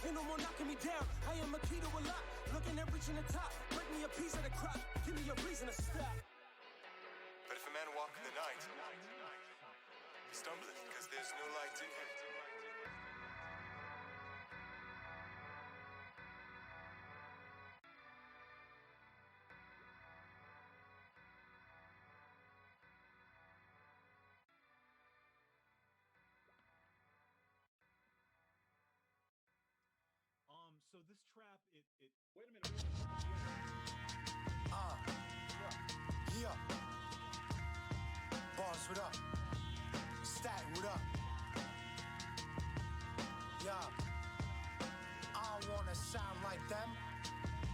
Ain't no more knocking me down. I am a key to a lot. Looking at reaching the top. Break me a piece of the crop. Give me a reason to stop. But if a man walk in the night, stumbling because there's no light in him. So this trap, it Wait a minute. Yeah. Bars, what up? Stat, what up? Yeah. I don't wanna sound like them.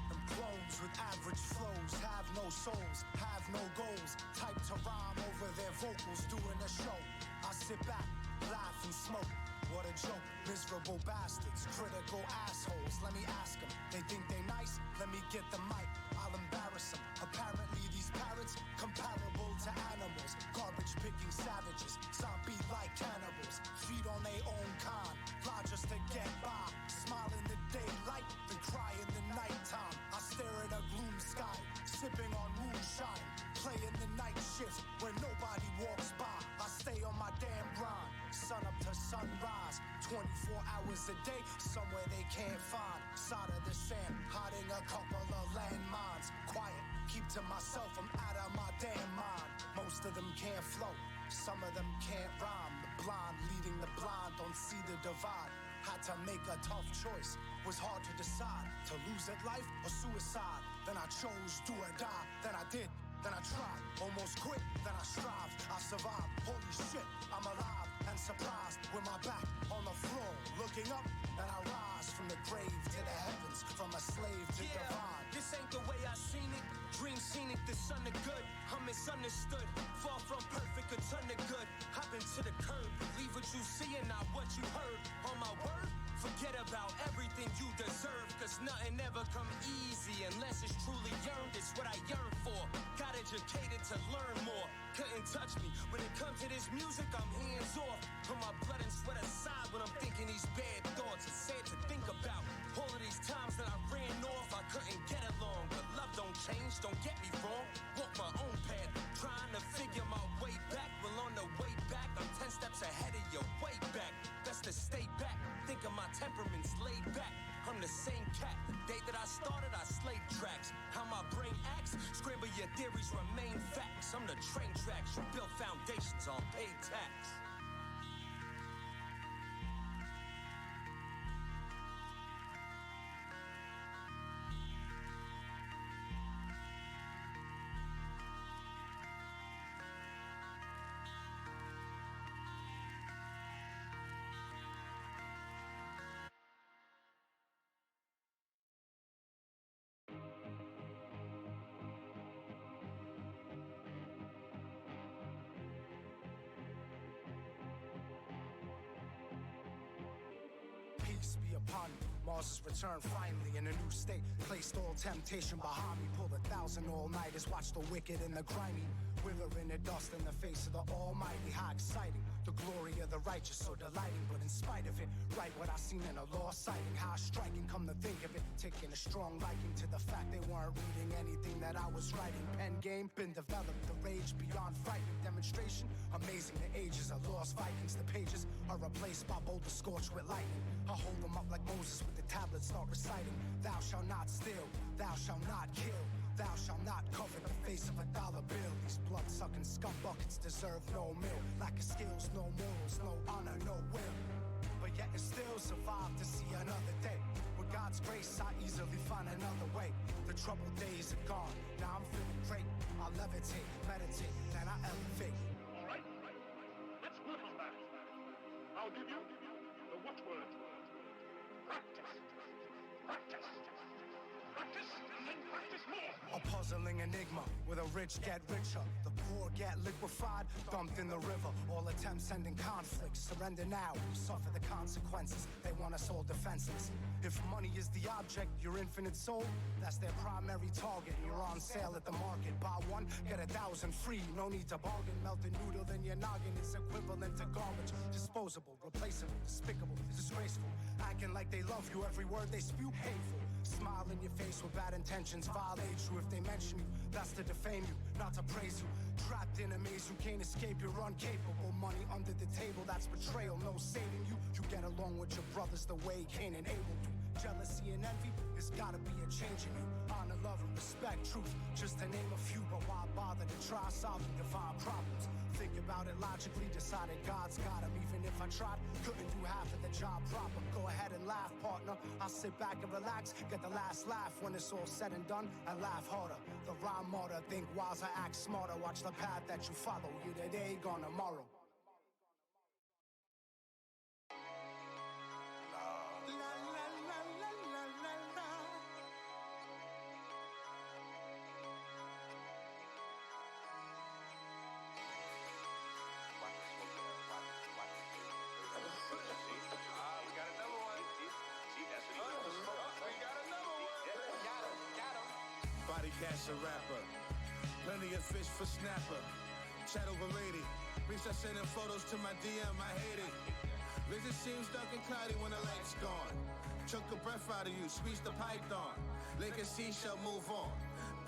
Them clones with average flows, have no souls, have no goals. Type to rhyme over their vocals, doing a show. I sit back, laugh and smoke. What a joke, miserable bastards, critical assholes. Let me ask them, they think they nice? Let me get the mic, I'll embarrass them. Apparently these parrots, comparable to animals. Garbage picking savages, zombie-like cannibals. Feed on their own kind, fly just to get by. Smile in the daylight, then cry in the nighttime. I stare at a gloom sky, sipping on moonshine. Playing the night shift when nobody walks by. I stay on my damn grind, sun up to sunrise. 24 hours a day, somewhere they can't find. Side of the sand, hiding a couple of landmines. Quiet, keep to myself, I'm out of my damn mind. Most of them can't flow, some of them can't rhyme. The blind leading the blind, don't see the divide. Had to make a tough choice, was hard to decide. To lose at life or suicide. Then I chose do or die, then I did. Then I tried, almost quit, then I strived, I survived, holy shit, I'm alive and surprised with my back on the floor, looking up, and I rise from the grave to the heavens, from a slave to divine. This ain't the way I seen it, dream scenic, the son of good, I'm misunderstood, far from perfect, a ton of good, hopping to the curb, believe what you see and not what you heard, on my word? Forget about everything you deserve, cause nothing ever come easy unless it's truly yearned. It's what I yearn for. Got educated to learn more. Couldn't touch me. When it comes to this music, I'm hands off. Put my blood and sweat aside when I'm thinking these bad thoughts. It's sad to think about all of these times that I ran off. I couldn't get along, but love don't change, don't get me wrong. Walk my own path, trying to figure my way back. Well, on the way back, I'm 10 steps ahead of you, way back. Best to stay back, think of my temperament's laid back. I'm the same cat, the day that I started, I slayed tracks. How my brain acts, scramble your theories, remain facts. I'm the train tracks, you build foundations on paid tax. Mars' return finally in a new state. Placed all temptation behind me. Pulled 1,000 all-nighters. Watched the wicked and the grimy wither in the dust in the face of the Almighty. How exciting, the glory of the righteous, so delighting. But in spite of it, right what I seen in a lost sighting. How striking, come to think of it. Taking a strong liking to the fact they weren't reading anything that I was writing. Pen game, been developed. The rage beyond frightening. Demonstration, amazing. The ages of lost Vikings. The pages are replaced by boulders scorched with lightning. I hold them up like Moses with the tablets, start reciting. Thou shalt not steal, thou shalt not kill, thou shalt not covet the face of a dollar bill. These blood-sucking scum buckets deserve no meal. Lack of skills, no morals, no honor, no will. But yet it still survived to see another day. With God's grace, I easily find another way. The troubled days are gone, now I'm feeling great. I levitate, meditate, then I elevate. All right, let's work on that. I'll give you the watchword. Practice, practice, practice, and practice more. A puzzling enigma with a rich get richer. The Or get liquefied, dumped in the river. All attempts ending conflict. Surrender now, suffer the consequences. They want us all defenseless. If money is the object, your infinite soul, that's their primary target. You're on sale at the market. Buy one, get 1,000 free. No need to bargain. Melt the noodle in your noggin. It's equivalent to garbage. Disposable, replaceable, despicable, disgraceful. Acting like they love you. Every word they spew, hateful. Smile in your face with bad intentions. Violate you if they mention you. That's to defame you, not to praise you. Trapped in a maze, you can't escape. You're incapable. Money under the table, that's betrayal. No saving you. You get along with your brothers the way Cain and Abel do. Jealousy and envy, there's gotta be a change in you. Honor, love, and respect, truth, just to name a few. But why bother to try solving divine problems? Think about it logically, decided God's got him. Even if I tried, couldn't do half of the job proper. Go ahead and laugh, partner. I'll sit back and relax, get the last laugh when it's all said and done, and laugh harder. The rhyme martyr, think wiser, act smarter. Watch the path that you follow. You today, gone tomorrow. Body cash a rapper. Plenty of fish for snapper. Chat overrated. Bitch, I sending photos to my DM, I hate it. Vision seems dark and cloudy when the light's gone. Choke the breath out of you, squeeze the python. Lake and seashell, move on.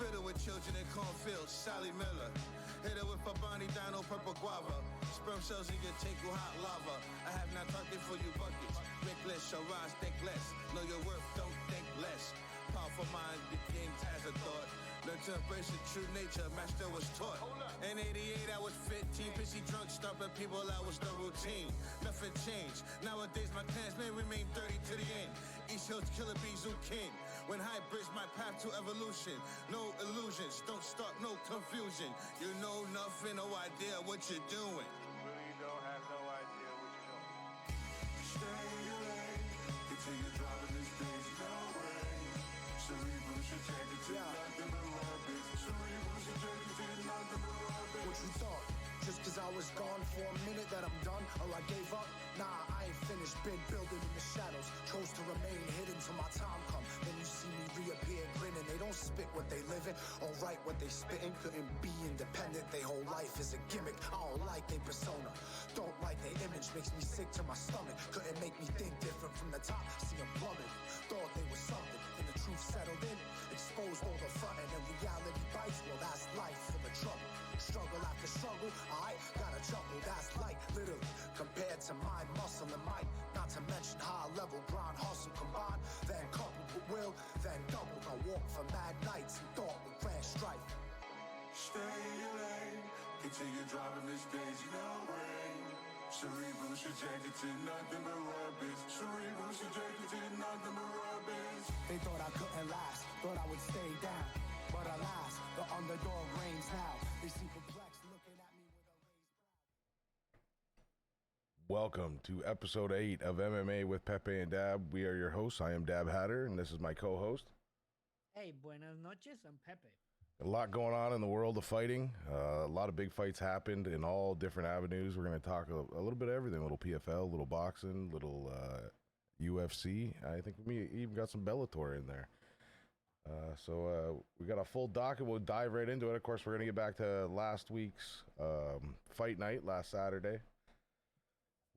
Bitter with children in cornfields, Sally Miller. Hit her with a Bonnie Dino, purple guava. Sperm cells in your tinkle, hot lava. I have not talked it for you buckets. Make less, shall rise, think less. Know your worth, don't think less. Powerful mind became as a thought. Learn to embrace your true nature, master was taught. In 88, I was 15, pissy drunk, stomping people, I was the routine. Nothing changed. Nowadays, my plans may remain dirty to the end. East Hills Killer Bee Zoo King. When hybrids my path to evolution. No illusions, don't start no confusion. You know nothing, no idea what you're doing. Really don't have no idea what you're doing. Stay away, continue driving this daisy, no way. Cerebral should take it to nothing but rubbish. Cerebral should take it to nothing but rubbish. What you thought? Just cause I was gone for a minute that I'm done or I gave up? Nah, I ain't finished. Big building in the shadows. Chose to remain hidden till my time come. Then you see me reappear grinning. They don't spit what they living or write what they spitting. Couldn't be independent. They whole life is a gimmick. I don't like their persona. Don't like their image. Makes me sick to my stomach. Couldn't make me think different from the top. See them plummet. Thought they was something. Then the truth settled in. Exposed all the front and reality bites. Well, that's life full of trouble. Struggle after struggle, I gotta chuckle, that's light, literally, compared to my muscle and might, not to mention high level grind, hustle combined, then coupled with will, then doubled, I walk for mad nights and thought with grand strife. Stay away, continue driving this daisy, no way. Cerebral should take it to nothing but rubbish. Cerebral should take it to nothing but rubbish. They thought I couldn't last, thought I would stay down. But alas, the underdog reigns now. They seem perplexed looking at me with a raised brow. Welcome to episode 8 of MMA with Pepe and Dab. We are your hosts. I am Dab Hatter, and this is my co-host. Hey, buenas noches, I'm Pepe. A lot going on in the world of fighting. A lot of big fights happened in all different avenues. We're going to talk a little bit of everything. A little PFL, a little boxing, little UFC. I think we even got some Bellator in there. So we got a full docket. We'll dive right into it. Of course, we're going to get back to last week's fight night. Last Saturday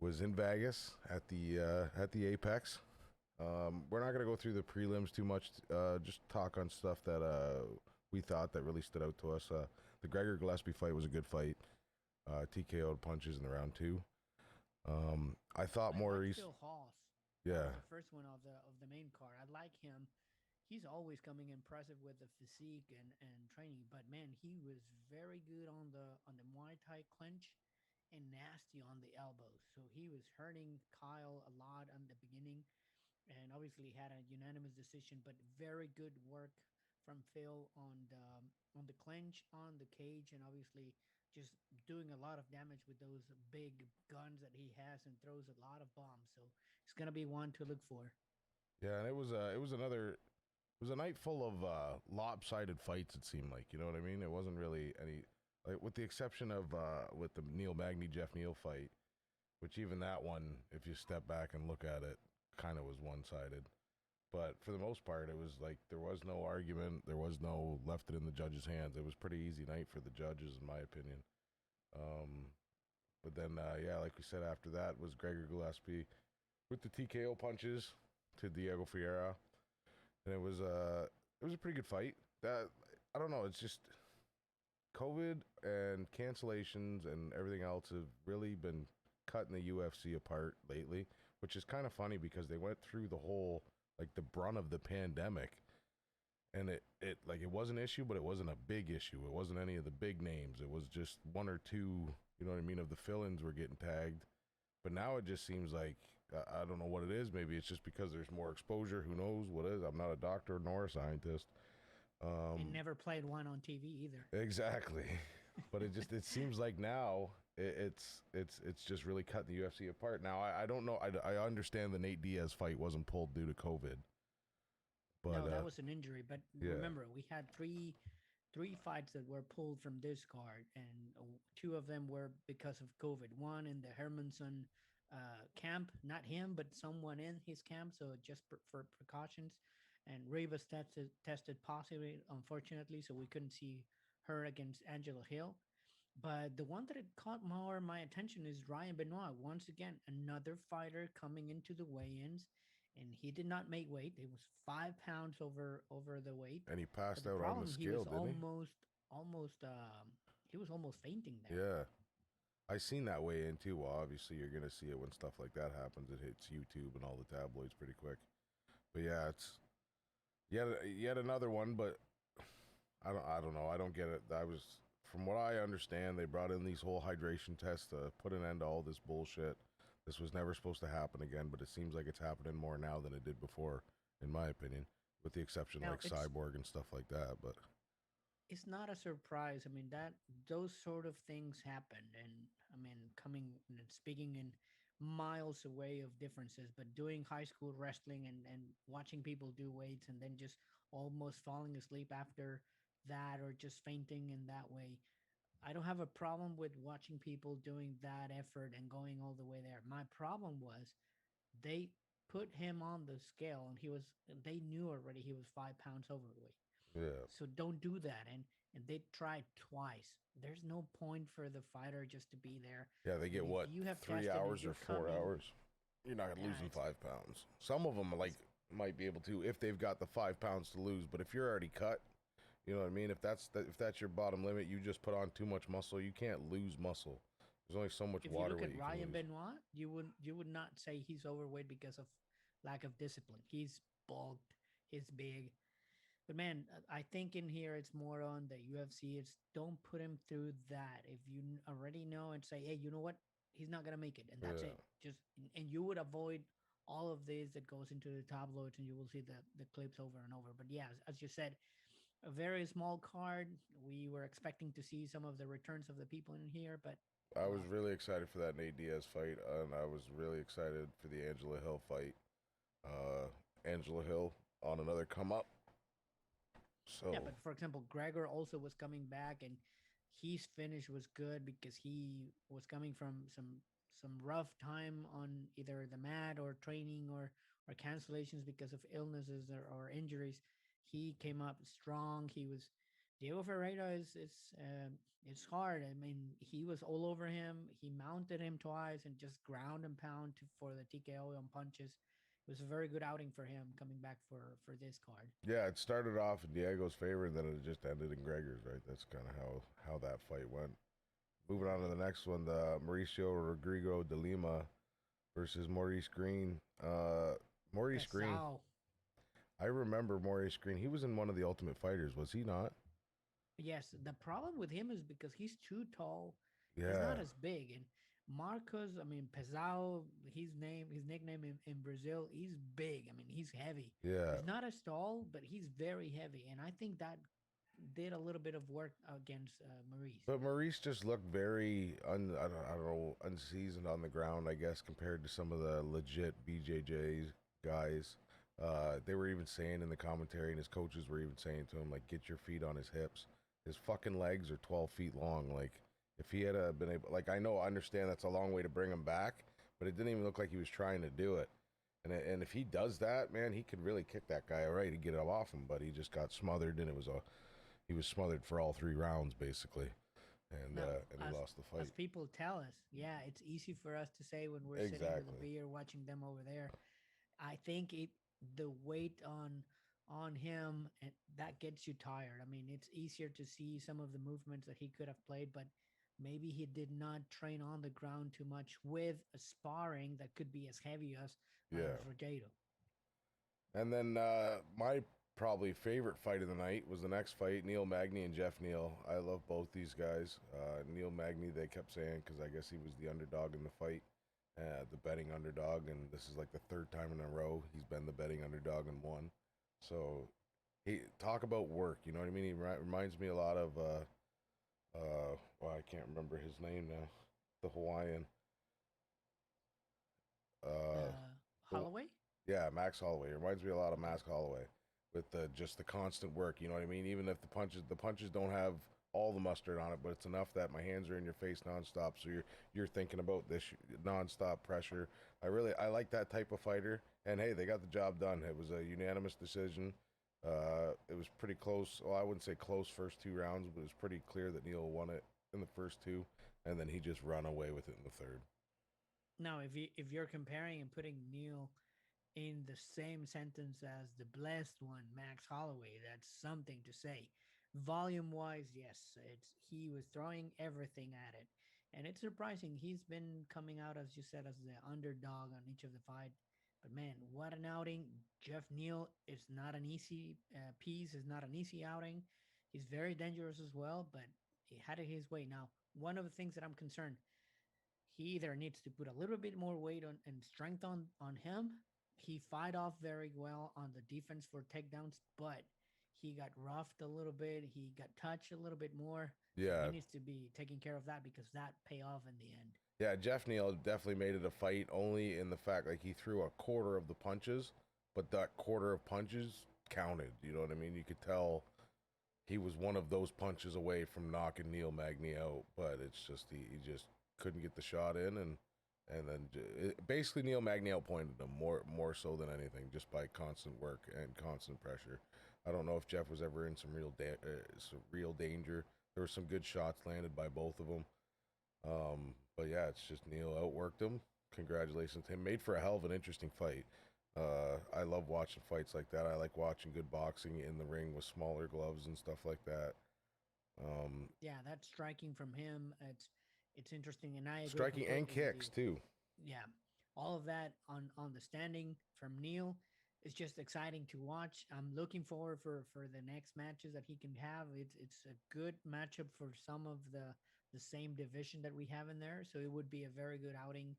was in Vegas at the Apex. We're not going to go through the prelims too much. Just talk on stuff that we thought that really stood out to us. The Gregor Gillespie fight was a good fight. TKO'd punches in the round 2. I thought Maurice. Yeah. The first one of the main card. I like him. He's always coming impressive with the physique and training, but man, he was very good on the Muay Thai clinch and nasty on the elbows. So he was hurting Kyle a lot in the beginning, and obviously had a unanimous decision. But very good work from Phil on the clinch, on the cage, and obviously just doing a lot of damage with those big guns that he has and throws a lot of bombs. So it's gonna be one to look for. Yeah, and it was a night full of lopsided fights, it seemed like. You know what I mean? It wasn't really any Like, with the exception of with the Neal Magni Jeff Neal fight, which even that one, if you step back and look at it, kind of was one-sided. But for the most part, it was like there was no argument. There was no left it in the judge's hands. It was pretty easy night for the judges, in my opinion. But then, yeah, like we said, after that was Gregor Gillespie with the TKO punches to Diego Ferreira, and it was a pretty good fight. That I don't know. It's just COVID and cancellations and everything else have really been cutting the UFC apart lately, which is kind of funny because they went through the whole, like, the brunt of the pandemic, and it was an issue, but it wasn't a big issue. It wasn't any of the big names. It was just one or two, you know what I mean, of the fill-ins were getting tagged. But now it just seems like, I don't know what it is. Maybe it's just because there's more exposure. Who knows what it is? I'm not a doctor nor a scientist. And never played one on TV either. Exactly. But it seems like now it's just really cutting the UFC apart. Now, I don't know. I understand the Nate Diaz fight wasn't pulled due to COVID. But, no, that was an injury. But yeah. remember, we had three fights that were pulled from this card, and two of them were because of COVID. One in the Hermanson camp, not him, but someone in his camp, so just for precautions. And Rivas tested positive, unfortunately, so we couldn't see her against Angela Hill. But the one that had caught more my attention is Ryan Benoit. Once again, another fighter coming into the weigh-ins, and he did not make weight. It was 5 pounds over the weight. And he passed out on the scale, didn't he? He was almost fainting there. Yeah. I seen that weigh in too. Well, obviously you're gonna see it when stuff like that happens. It hits YouTube and all the tabloids pretty quick. But yeah, it's yet another one. But I don't know. I don't get it. From what I understand, they brought in these whole hydration tests to put an end to all this bullshit. This was never supposed to happen again, but it seems like it's happening more now than it did before, in my opinion, with the exception like Cyborg and stuff like that. But it's not a surprise. I mean, those sort of things happen, and I mean, coming and speaking in miles away of differences, but doing high school wrestling and watching people do weights and then just almost falling asleep after that or just fainting in that way. I don't have a problem with watching people doing that effort and going all the way there. My problem was they put him on the scale and they knew already he was 5 pounds overweight. Yeah. So don't do that. And they tried twice. There's no point for the fighter just to be there. Yeah, they get what, you have 3 hours or 4 hours? You're not losing 5 pounds. Some of them might be able to if they've got the 5 pounds to lose. But if you're already cut, you know what I mean? If that's your bottom limit, you just put on too much muscle. You can't lose muscle. There's only so much water weight. If you look at Ryan Benoit, you would not say he's overweight because of lack of discipline. He's bulked. He's big. But man, I think in here it's more on the UFC. It's don't put him through that. If you already know and say, hey, you know what? He's not gonna make it, and that's it. And you would avoid all of this that goes into the tabloids, and you will see the clips over and over. But yeah, as you said, a very small card. We were expecting to see some of the returns of the people in here, but I was really excited for that Nate Diaz fight, and I was really excited for the Angela Hill fight. Angela Hill on another come up. So yeah, but for example, Gregor also was coming back, and his finish was good because he was coming from some rough time on either the mat or training or cancellations because of illnesses or injuries. He came up strong. Diego Ferreira it's hard. I mean, he was all over him. He mounted him twice and just ground and pound for the TKO on punches. It was a very good outing for him coming back for this card. Yeah, it started off in Diego's favor, and then it just ended in Gregor's, right? That's kind of how that fight went. Moving on to the next one, the Mauricio Rodrigo de Lima versus Maurice Green. Maurice Green. I remember Maurice Green. He was in one of the Ultimate Fighters, was he not? Yes. The problem with him is because he's too tall. Yeah. He's not as big. And Marcos, I mean, Pesao, his nickname in Brazil, he's big. I mean, he's heavy. Yeah. He's not as tall, but he's very heavy. And I think that did a little bit of work against Maurice. But Maurice just looked very, I don't know, unseasoned on the ground, I guess, compared to some of the legit BJJ guys. They were even saying in the commentary, and his coaches were even saying to him, like, get your feet on his hips. His fucking legs are 12 feet long. Like, if he had been able, like, I understand that's a long way to bring him back, but it didn't even look like he was trying to do it. And if he does that, man, he could really kick that guy all right. He'd get it off him, but he just got smothered, and he was smothered for all 3 rounds, basically. And No, and he lost the fight. as people tell us, yeah, it's easy for us to say when we're sitting with a beer watching them over there. I think the weight on him and that gets you tired. I mean, it's easier to see some of the movements that he could have played, but maybe he did not train on the ground too much with a sparring that could be as heavy as Rodrigo. And then my probably favorite fight of the night was the next fight, Neal Magni and Jeff Neal. I love both these guys. Neal Magni, they kept saying, because I guess he was the underdog in the fight, the betting underdog, and this is like the 3rd time in a row he's been the betting underdog and won. So he talk about work, you know what I mean? He reminds me a lot of, well, I can't remember his name now, the Hawaiian. Holloway? Yeah, Max Holloway. It reminds me a lot of Max Holloway with just the constant work. You know what I mean? Even if the punches don't have all the mustard on it, but it's enough that my hands are in your face nonstop. So you're thinking about this nonstop pressure. I like that type of fighter. And hey, they got the job done. It was a unanimous decision. It was pretty close. Well, I wouldn't say close first 2 rounds, but it was pretty clear that Neal won it in the first 2, and then he just ran away with it in the 3rd. Now, if you're comparing and putting Neal in the same sentence as the blessed one, Max Holloway, that's something to say. Volume wise, yes, he was throwing everything at it, and it's surprising he's been coming out, as you said, as the underdog on each of the fight. But man, what an outing! Jeff Neal is not an easy piece. Is not an easy outing. He's very dangerous as well, but he had it his way. Now, one of the things that I'm concerned, he either needs to put a little bit more weight on and strength on him. He fight off very well on the defense for takedowns, but he got roughed a little bit. He got touched a little bit more. Yeah. So he needs to be taking care of that because that pay off in the end. Yeah, Jeff Neal definitely made it a fight only in the fact like he threw a quarter of the punches, but that quarter of punches counted. You know what I mean? You could tell he was one of those punches away from knocking Neal Magni out, but it's just he just couldn't get the shot in, and then basically Neal Magni outpointed him more so than anything, just by constant work and constant pressure. I don't know if Jeff was ever in some real danger. There were some good shots landed by both of them. But yeah, it's just Neal outworked him. Congratulations to him. Made for a hell of an interesting fight. I love watching fights like that. I like watching good boxing in the ring with smaller gloves and stuff like that. Yeah, that's striking from him. It's interesting, and I agree striking and kicks too. Yeah, all of that on the standing from Neal is just exciting to watch. I'm looking forward for the next matches that he can have. It's a good matchup for some of the same division that we have in there, so it would be a very good outing.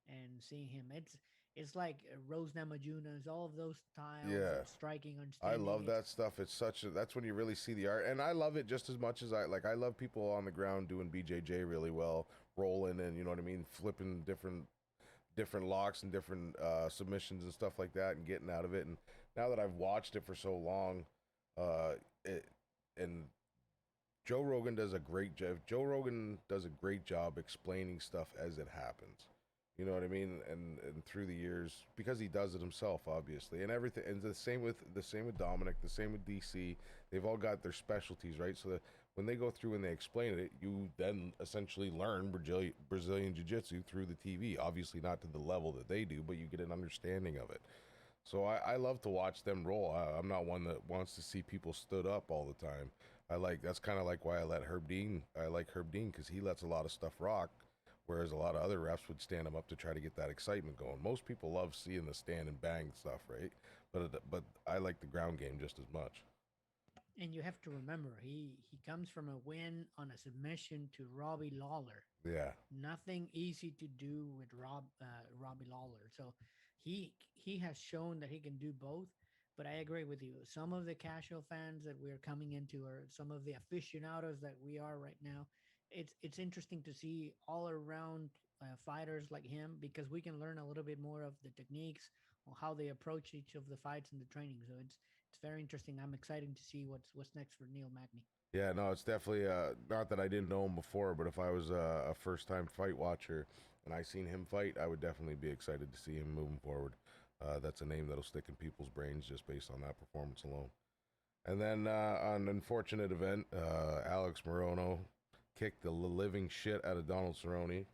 And seeing him, it's like Rose Namajunas, all of those styles, striking on standing. I love that stuff. It's that's when you really see the art, and I love it just as much as I love people on the ground doing BJJ really well, rolling, and you know what I mean, flipping different locks and different submissions and stuff like that, and getting out of it. And now that I've watched it for so long, and Joe Rogan does a great job explaining stuff as it happens. You know what I mean? And through the years, because he does it himself, obviously, and everything. And the same with Dominic, the same with DC. They've all got their specialties, right? So that when they go through and they explain it, you then essentially learn Brazilian Jiu-Jitsu through the TV. Obviously, not to the level that they do, but you get an understanding of it. So I love to watch them roll. I'm not one that wants to see people stood up all the time. That's kind of like why I like Herb Dean because he lets a lot of stuff rock. Whereas a lot of other refs would stand him up to try to get that excitement going. Most people love seeing the stand and bang stuff, right? But I like the ground game just as much. And you have to remember, he comes from a win on a submission to Robbie Lawler. Yeah. Nothing easy to do with Robbie Lawler. So he has shown that he can do both. But I agree with you. Some of the casual fans that we're coming into, or some of the aficionados that we are right now, it's interesting to see all around fighters like him, because we can learn a little bit more of the techniques or how they approach each of the fights and the training. So it's very interesting. I'm excited to see what's next for Neal Magni. Yeah, no, it's definitely not that I didn't know him before, but if I was a first-time fight watcher and I seen him fight, I would definitely be excited to see him moving forward. That's a name that'll stick in people's brains just based on that performance alone. And then an unfortunate event, Alex Morono kicked the living shit out of Donald Cerrone.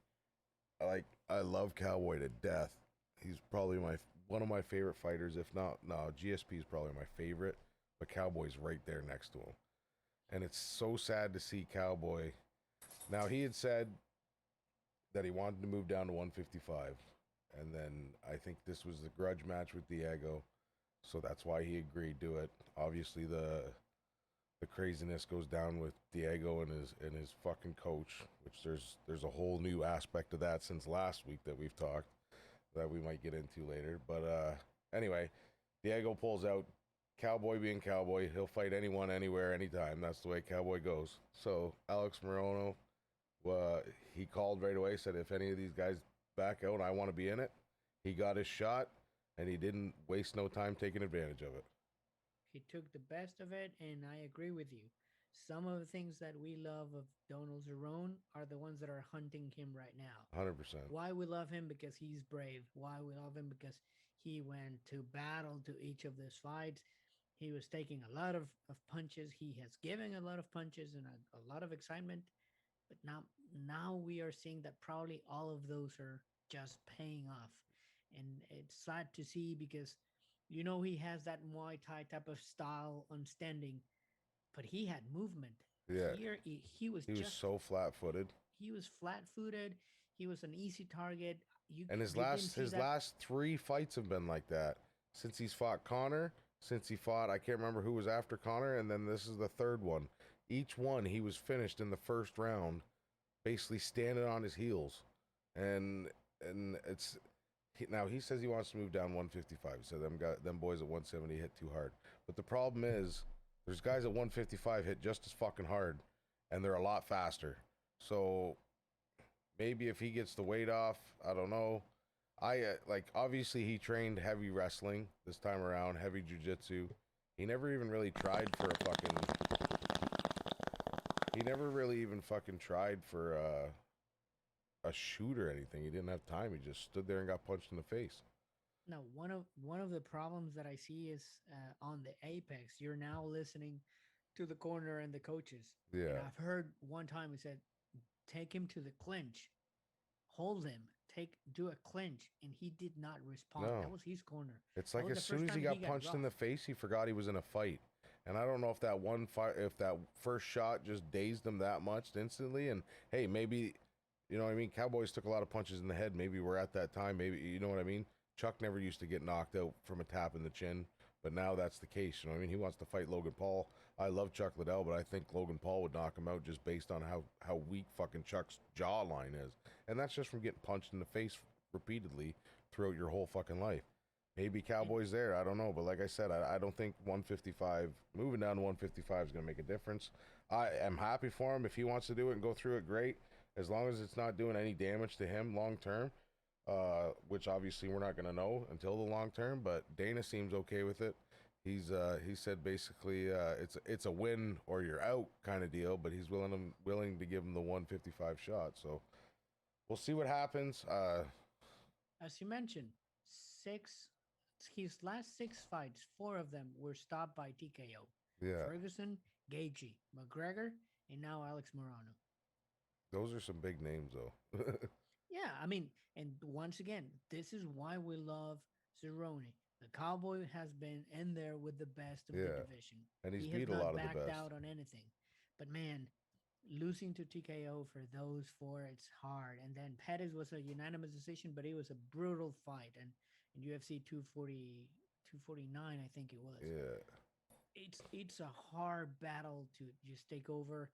I love Cowboy to death. He's probably one of my favorite fighters. If not, no, GSP is probably my favorite, but Cowboy's right there next to him. And it's so sad to see Cowboy. Now, he had said that he wanted to move down to 155. And then I think this was the grudge match with Diego. So that's why he agreed to it. Obviously, the craziness goes down with Diego and his fucking coach, which there's a whole new aspect of that since last week that we've talked that we might get into later. But anyway, Diego pulls out. Cowboy being Cowboy, he'll fight anyone, anywhere, anytime. That's the way Cowboy goes. So Alex Morono, he called right away, said if any of these guys back out, I want to be in it. He got his shot, and he didn't waste no time taking advantage of it. He took the best of it, and I agree with you. Some of the things that we love of Donald Cerrone are the ones that are hunting him right now. 100%. Why we love him? Because he's brave. Why we love him? Because he went to battle to each of those fights. He was taking a lot of punches. He has given a lot of punches and a lot of excitement. But now we are seeing that probably all of those are just paying off. And it's sad to see because he has that Muay Thai type of style on standing, but he had movement. Yeah. Here he was so flat-footed. He was flat-footed. He was an easy target. And his last 3 fights have been like that. Since he's fought Conor, I can't remember who was after Conor, and then this is the 3rd one. Each one he was finished in the first round, basically standing on his heels. And it's now he says he wants to move down 155. So them boys at 170 hit too hard. But the problem is there's guys at 155 hit just as fucking hard, and they're a lot faster. So maybe if he gets the weight off, I don't know. Obviously he trained heavy wrestling this time around, heavy jiu-jitsu. He never even really tried for a shoot or anything. He didn't have time. He just stood there and got punched in the face. Now, one of the problems that I see is on the Apex. You're now listening to the corner and the coaches. Yeah. And I've heard one time he said, take him to the clinch, hold him, do a clinch, and he did not respond. No. That was his corner. It's like as soon as he got punched in the face, he forgot he was in a fight. And I don't know if that first shot just dazed him that much instantly. And hey, maybe, you know what I mean? Cowboys took a lot of punches in the head. Maybe we're at that time. Maybe, you know what I mean? Chuck never used to get knocked out from a tap in the chin, but now that's the case. You know what I mean? He wants to fight Logan Paul. I love Chuck Liddell, but I think Logan Paul would knock him out just based on how weak fucking Chuck's jawline is. And that's just from getting punched in the face repeatedly throughout your whole fucking life. Maybe Cowboys there, I don't know. But like I said, I don't think 155, moving down to 155 is going to make a difference. I am happy for him. If he wants to do it and go through it, great. As long as it's not doing any damage to him long term, which obviously we're not going to know until the long term. But Dana seems okay with it. He said basically it's a win or you're out kind of deal. But he's willing to give him the 155 shot. So we'll see what happens. As you mentioned, his last 6 fights, 4 of them were stopped by TKO. Yeah. Ferguson, Gaethje, McGregor, and now Alex Morono. Those are some big names, though. Yeah, I mean, and once again, this is why we love Cerrone. The Cowboy has been in there with the best of the division. And he's beat a lot of the best. He has not backed out on anything. But man, losing to TKO for those 4, it's hard. And then Pettis was a unanimous decision, but it was a brutal fight. And in UFC 249, I think it was. Yeah. It's a hard battle to just take over.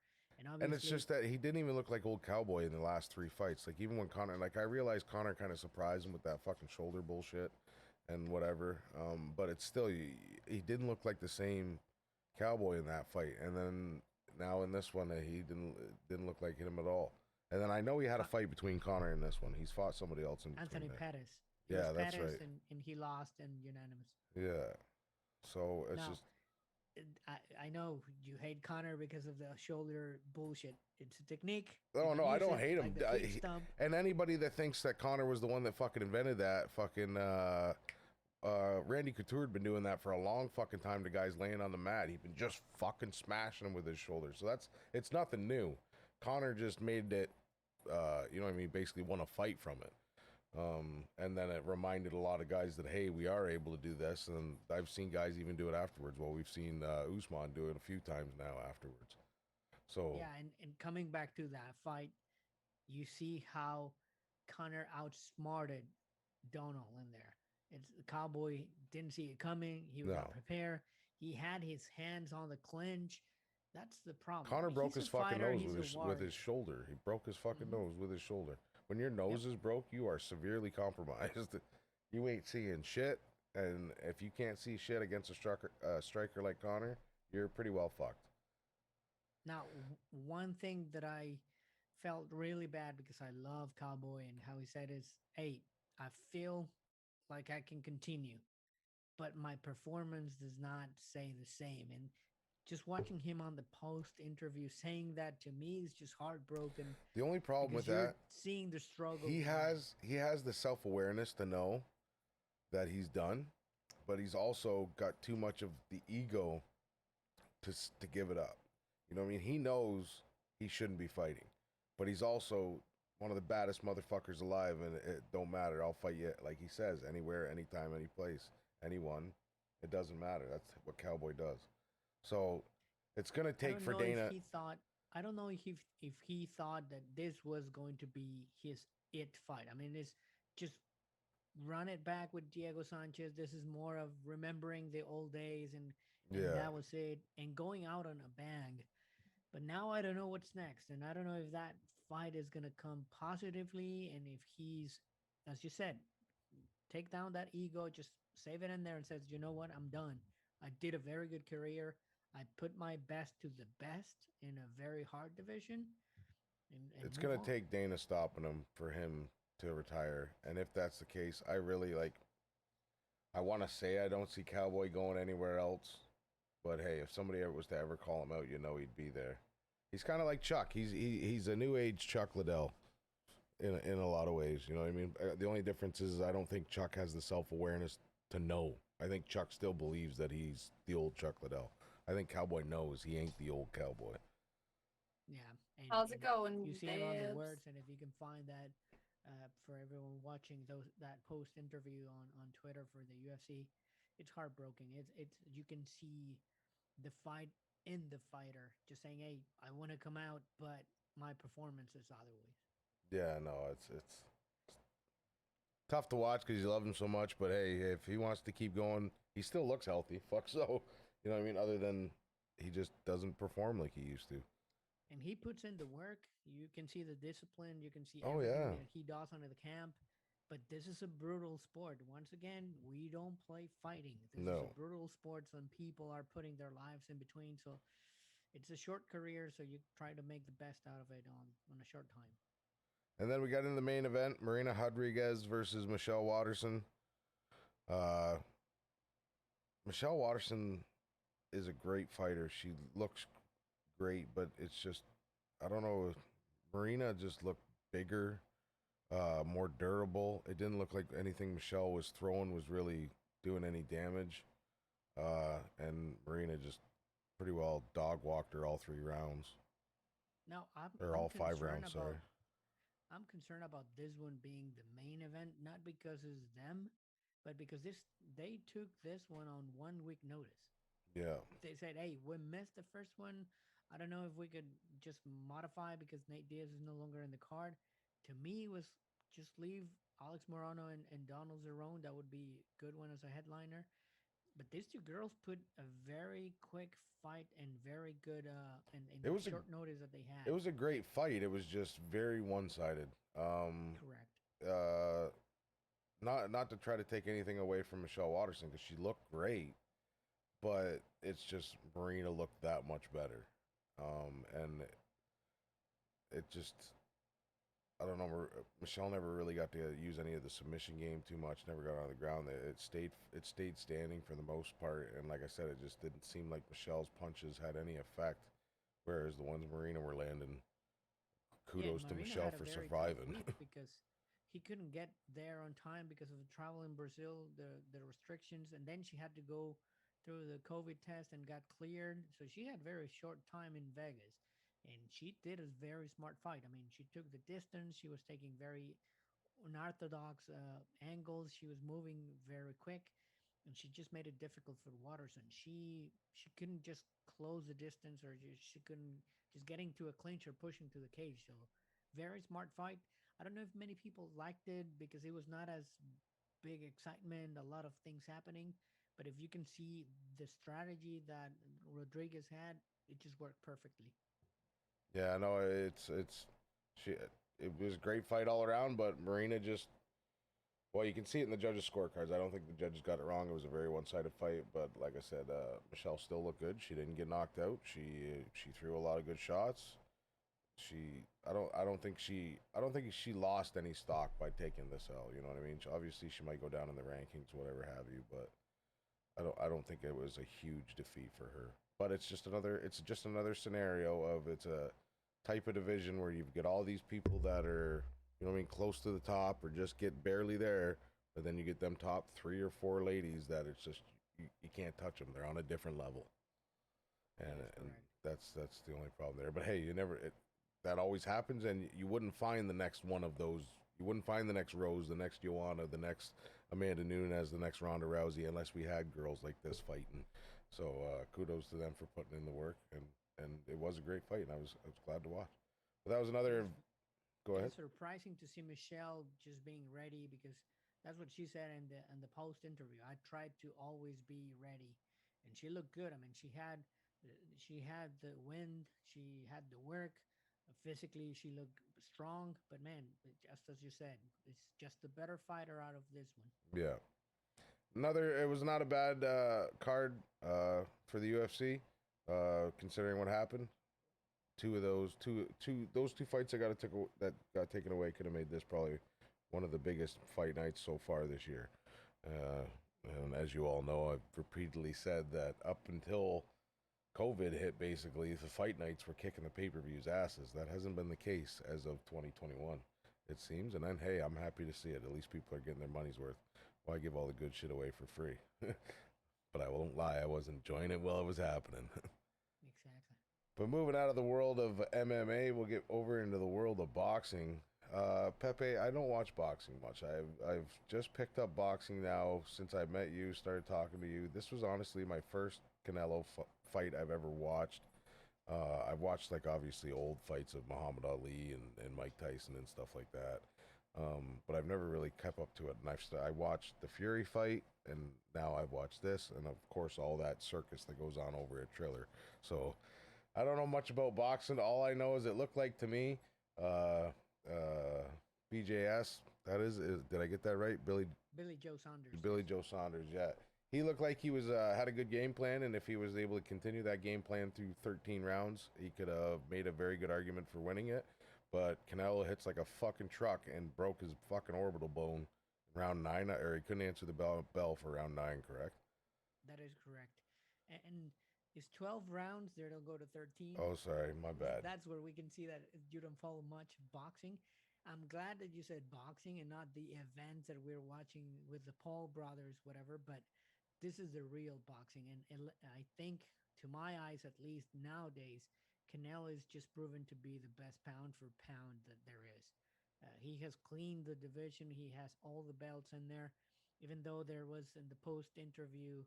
And it's just that he didn't even look like old Cowboy in the last 3 fights. Like, even when Conor, I realized Conor kind of surprised him with that fucking shoulder bullshit and whatever. But it's still, he didn't look like the same Cowboy in that fight. And then now in this one, he didn't look like him at all. And then I know he had a fight between Conor in this one. He's fought somebody else in between. Anthony Pettis. Yeah, that's right. And he lost in unanimous. Yeah. So it's just. I know you hate Connor because of the shoulder bullshit. It's a technique. Oh no, I don't hate him. Like the feet stump. And anybody that thinks that Connor was the one that fucking invented that, fucking Randy Couture had been doing that for a long fucking time to guys laying on the mat. He'd been just fucking smashing them with his shoulder. So it's nothing new. Connor just made it, you know what I mean, basically won a fight from it. And then it reminded a lot of guys that, hey, we are able to do this. And I've seen guys even do it afterwards. Well, we've seen Usman do it a few times now afterwards. So yeah, and coming back to that fight, you see how Connor outsmarted Donald in there. It's the Cowboy didn't see it coming. He was not prepared. He had his hands on the clinch. That's the problem. Connor broke his fucking nose with his shoulder. He broke his fucking nose with his shoulder. When your nose is broke, you are severely compromised. You ain't seeing shit, and if you can't see shit against a striker like Connor, you're pretty well fucked. Now, one thing that I felt really bad because I love Cowboy and how he said is, hey, I feel like I can continue, but my performance does not say the same. And just watching him on the post interview saying that to me is just heartbroken. The only problem with that, seeing the struggle, he has the self-awareness to know that he's done, but he's also got too much of the ego to give it up. You know what I mean? He knows he shouldn't be fighting, but he's also one of the baddest motherfuckers alive, and it don't matter. I'll fight you, like he says, anywhere, anytime, any place, anyone. It doesn't matter. That's what Cowboy does. So it's gonna take for Dana. I don't know if he thought that this was going to be his fight. I mean, it's just run it back with Diego Sanchez. This is more of remembering the old days, and that was it, and going out on a bang. But now I don't know what's next, and I don't know if that fight is gonna come positively, and if he's, as you said, take down that ego, just save it in there, and says, you know what, I'm done. I did a very good career. I put my best to the best in a very hard division. And it's going to take Dana stopping him for him to retire. And if that's the case, I really I want to say I don't see Cowboy going anywhere else. But hey, if somebody ever was to ever call him out, you know he'd be there. He's kind of like Chuck. He's a new age Chuck Liddell in a lot of ways. You know what I mean? The only difference is I don't think Chuck has the self-awareness to know. I think Chuck still believes that he's the old Chuck Liddell. I think Cowboy knows he ain't the old Cowboy. Yeah. And, how's it going? You see him on the words, and if you can find that for everyone watching that post interview on Twitter for the UFC, it's heartbroken. It's you can see the fight in the fighter just saying, "Hey, I want to come out, but my performance is otherwise." Yeah, no, it's tough to watch because you love him so much. But hey, if he wants to keep going, he still looks healthy. Fuck so. You know what I mean? Other than he just doesn't perform like he used to. And he puts in the work. You can see the discipline. You can see everything that he does under the camp. But this is a brutal sport. Once again, we don't play fighting. This is a brutal sport. Some people are putting their lives in between. So it's a short career. So you try to make the best out of it on a short time. And then we got in the main event, Marina Rodriguez versus Michelle Watterson. Michelle Watterson is a great fighter. She looks great, but it's just, I don't know, Marina just looked bigger, more durable. It didn't look like anything Michelle was throwing was really doing any damage. And Marina just pretty well dog walked her all 3 rounds. Now, all 5 rounds, sorry. I'm concerned about this one being the main event, not because it's them, but because they took this one on 1 week notice. Yeah. They said, hey, we missed the first one. I don't know if we could just modify because Nate Diaz is no longer in the card. To me, it was just leave Alex Morano and Donald Cerrone. That would be a good one as a headliner. But these 2 girls put a very quick fight and very good in the short notice that they had. It was a great fight. It was just very one-sided. Correct. Not to try to take anything away from Michelle Watterson because she looked great, but it's just Marina looked that much better. And it just, I don't know. Michelle never really got to use any of the submission game too much. Never got on the ground. It stayed standing for the most part. And like I said, it just didn't seem like Michelle's punches had any effect. Whereas the ones Marina were landing, Yeah, kudos to Marina Michelle had a for very tough surviving. week because he couldn't get there on time because of the travel in Brazil, the restrictions, and then she had to go through the COVID test and got cleared. So she had very short time in Vegas, and she did a very smart fight. I mean, she took the distance. She was taking very unorthodox angles. She was moving very quick, and she just made it difficult for Watterson. She couldn't just close the distance, or she couldn't just getting to a clinch or pushing to the cage. So very smart fight. I don't know if many people liked it because it was not as big excitement, a lot of things happening. But if you can see the strategy that Rodriguez had, it just worked perfectly. Yeah, no, it's she. It was a great fight all around, but Marina just well, you can see it in the judges' scorecards. I don't think the judges got it wrong. It was a very one-sided fight, but like I said, Michelle still looked good. She didn't get knocked out. She threw a lot of good shots. I don't think she lost any stock by taking this L. You know what I mean? Obviously, she might go down in the rankings, whatever have you, but I don't think it was a huge defeat for her. But it's just another scenario of it's a type of division where you get all these people that are, you know what I mean, close to the top or just get barely there, but then you get them top 3 or 4 ladies that it's just you can't touch them. They're on a different level. And that's the only problem there. But hey, that always happens, and you wouldn't find the next one of those. You wouldn't find the next Rose, the next Joanna, the next Amanda Nunes, the next Ronda Rousey, unless we had girls like this fighting. So kudos to them for putting in the work, and it was a great fight, and I was glad to watch. But that was another. Go It ahead. is surprising to see Michelle just being ready because that's what she said in the post interview. I tried to always be ready, and she looked good. I mean, she had the wind, she had the work. Physically, she looked strong. But man, just as you said, it's just the better fighter out of this one. Yeah. It was not a bad card for the UFC, considering what happened. Those two fights that got taken away could have made this probably one of the biggest fight nights so far this year. Uh, and as you all know, I've repeatedly said that up until COVID hit, basically the fight nights were kicking the pay-per-views asses. That hasn't been the case as of 2021, it seems. And then hey, I'm happy to see it. At least people are getting their money's worth. Why give all the good shit away for free? But I won't lie, I was enjoying it while it was happening. Exactly. But moving out of the world of MMA, we'll get over into the world of boxing. Pepe, I don't watch boxing much. I've just picked up boxing now since I met you, started talking to you. This was honestly my first Canelo fight I've ever watched. I've watched like obviously old fights of Muhammad Ali and Mike Tyson and stuff like that. But I've never really kept up to it. And I watched the Fury fight, and now I've watched this, and of course all that circus that goes on over at Triller. So I don't know much about boxing. All I know is it looked like to me, BJS. Did I get that right? Billy Joe Saunders. Billy Joe Saunders. Yeah, he looked like he was had a good game plan, and if he was able to continue that game plan through 13 rounds, he could have made a very good argument for winning it. But Canelo hits like a fucking truck and broke his fucking orbital bone in round 9, or he couldn't answer the bell for round 9. Correct? That is correct. And it's 12 rounds. There it'll go to 13. Oh, sorry, my bad. That's where we can see that you don't follow much boxing. I'm glad that you said boxing and not the events that we're watching with the Paul brothers, whatever. But this is the real boxing, and I think, to my eyes at least nowadays, Canelo is just proven to be the best pound for pound that there is. He has cleaned the division. He has all the belts in there. Even though there was in the post interview,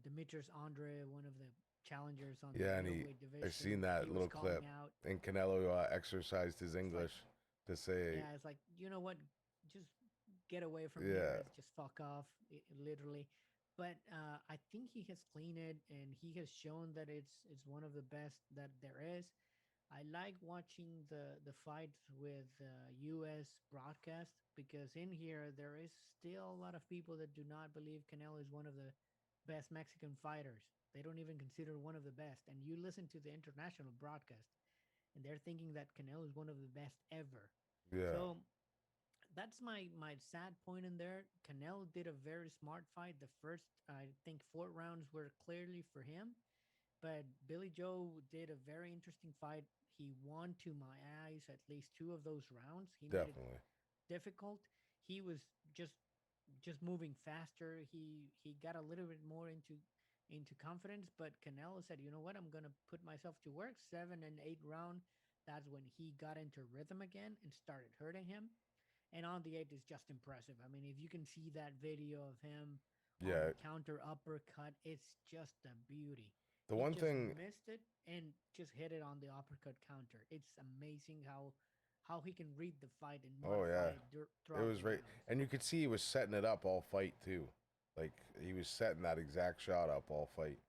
Demetrius Andre, one of the challengers on the And middleweight division, I seen that he was little calling clip, out. and Canelo exercised his English to say, Yeah, it's like, you know what? Just get away from Yeah. here. Just fuck off, literally. But I think he has cleaned it, and he has shown that it's one of the best that there is. I like watching the fights with U.S. broadcast because in here there is still a lot of people that do not believe Canelo is one of the best Mexican fighters. They don't even consider one of the best. And you listen to the international broadcast, and they're thinking that Canelo is one of the best ever. Yeah, So that's my sad point in there. Canelo did a very smart fight. The first, I think, 4 rounds were clearly for him, but Billy Joe did a very interesting fight. He won to my eyes at least 2 of those rounds. He made it definitely. difficult. He was just just moving faster. He got a little bit more into confidence, but Canelo said, "You know what? I'm going to put myself to work." 7 and 8 round, that's when he got into rhythm again and started hurting him. And on the 8th is just impressive. I mean, if you can see that video of him on Yeah, the counter uppercut, it's just a beauty. the He one just thing. missed it and just hit it on the uppercut counter. It's amazing how he can read the fight and Oh yeah, modify it it throughout was the right, rounds. and you could see he was setting it up all fight too. Like he was setting that exact shot up all fight.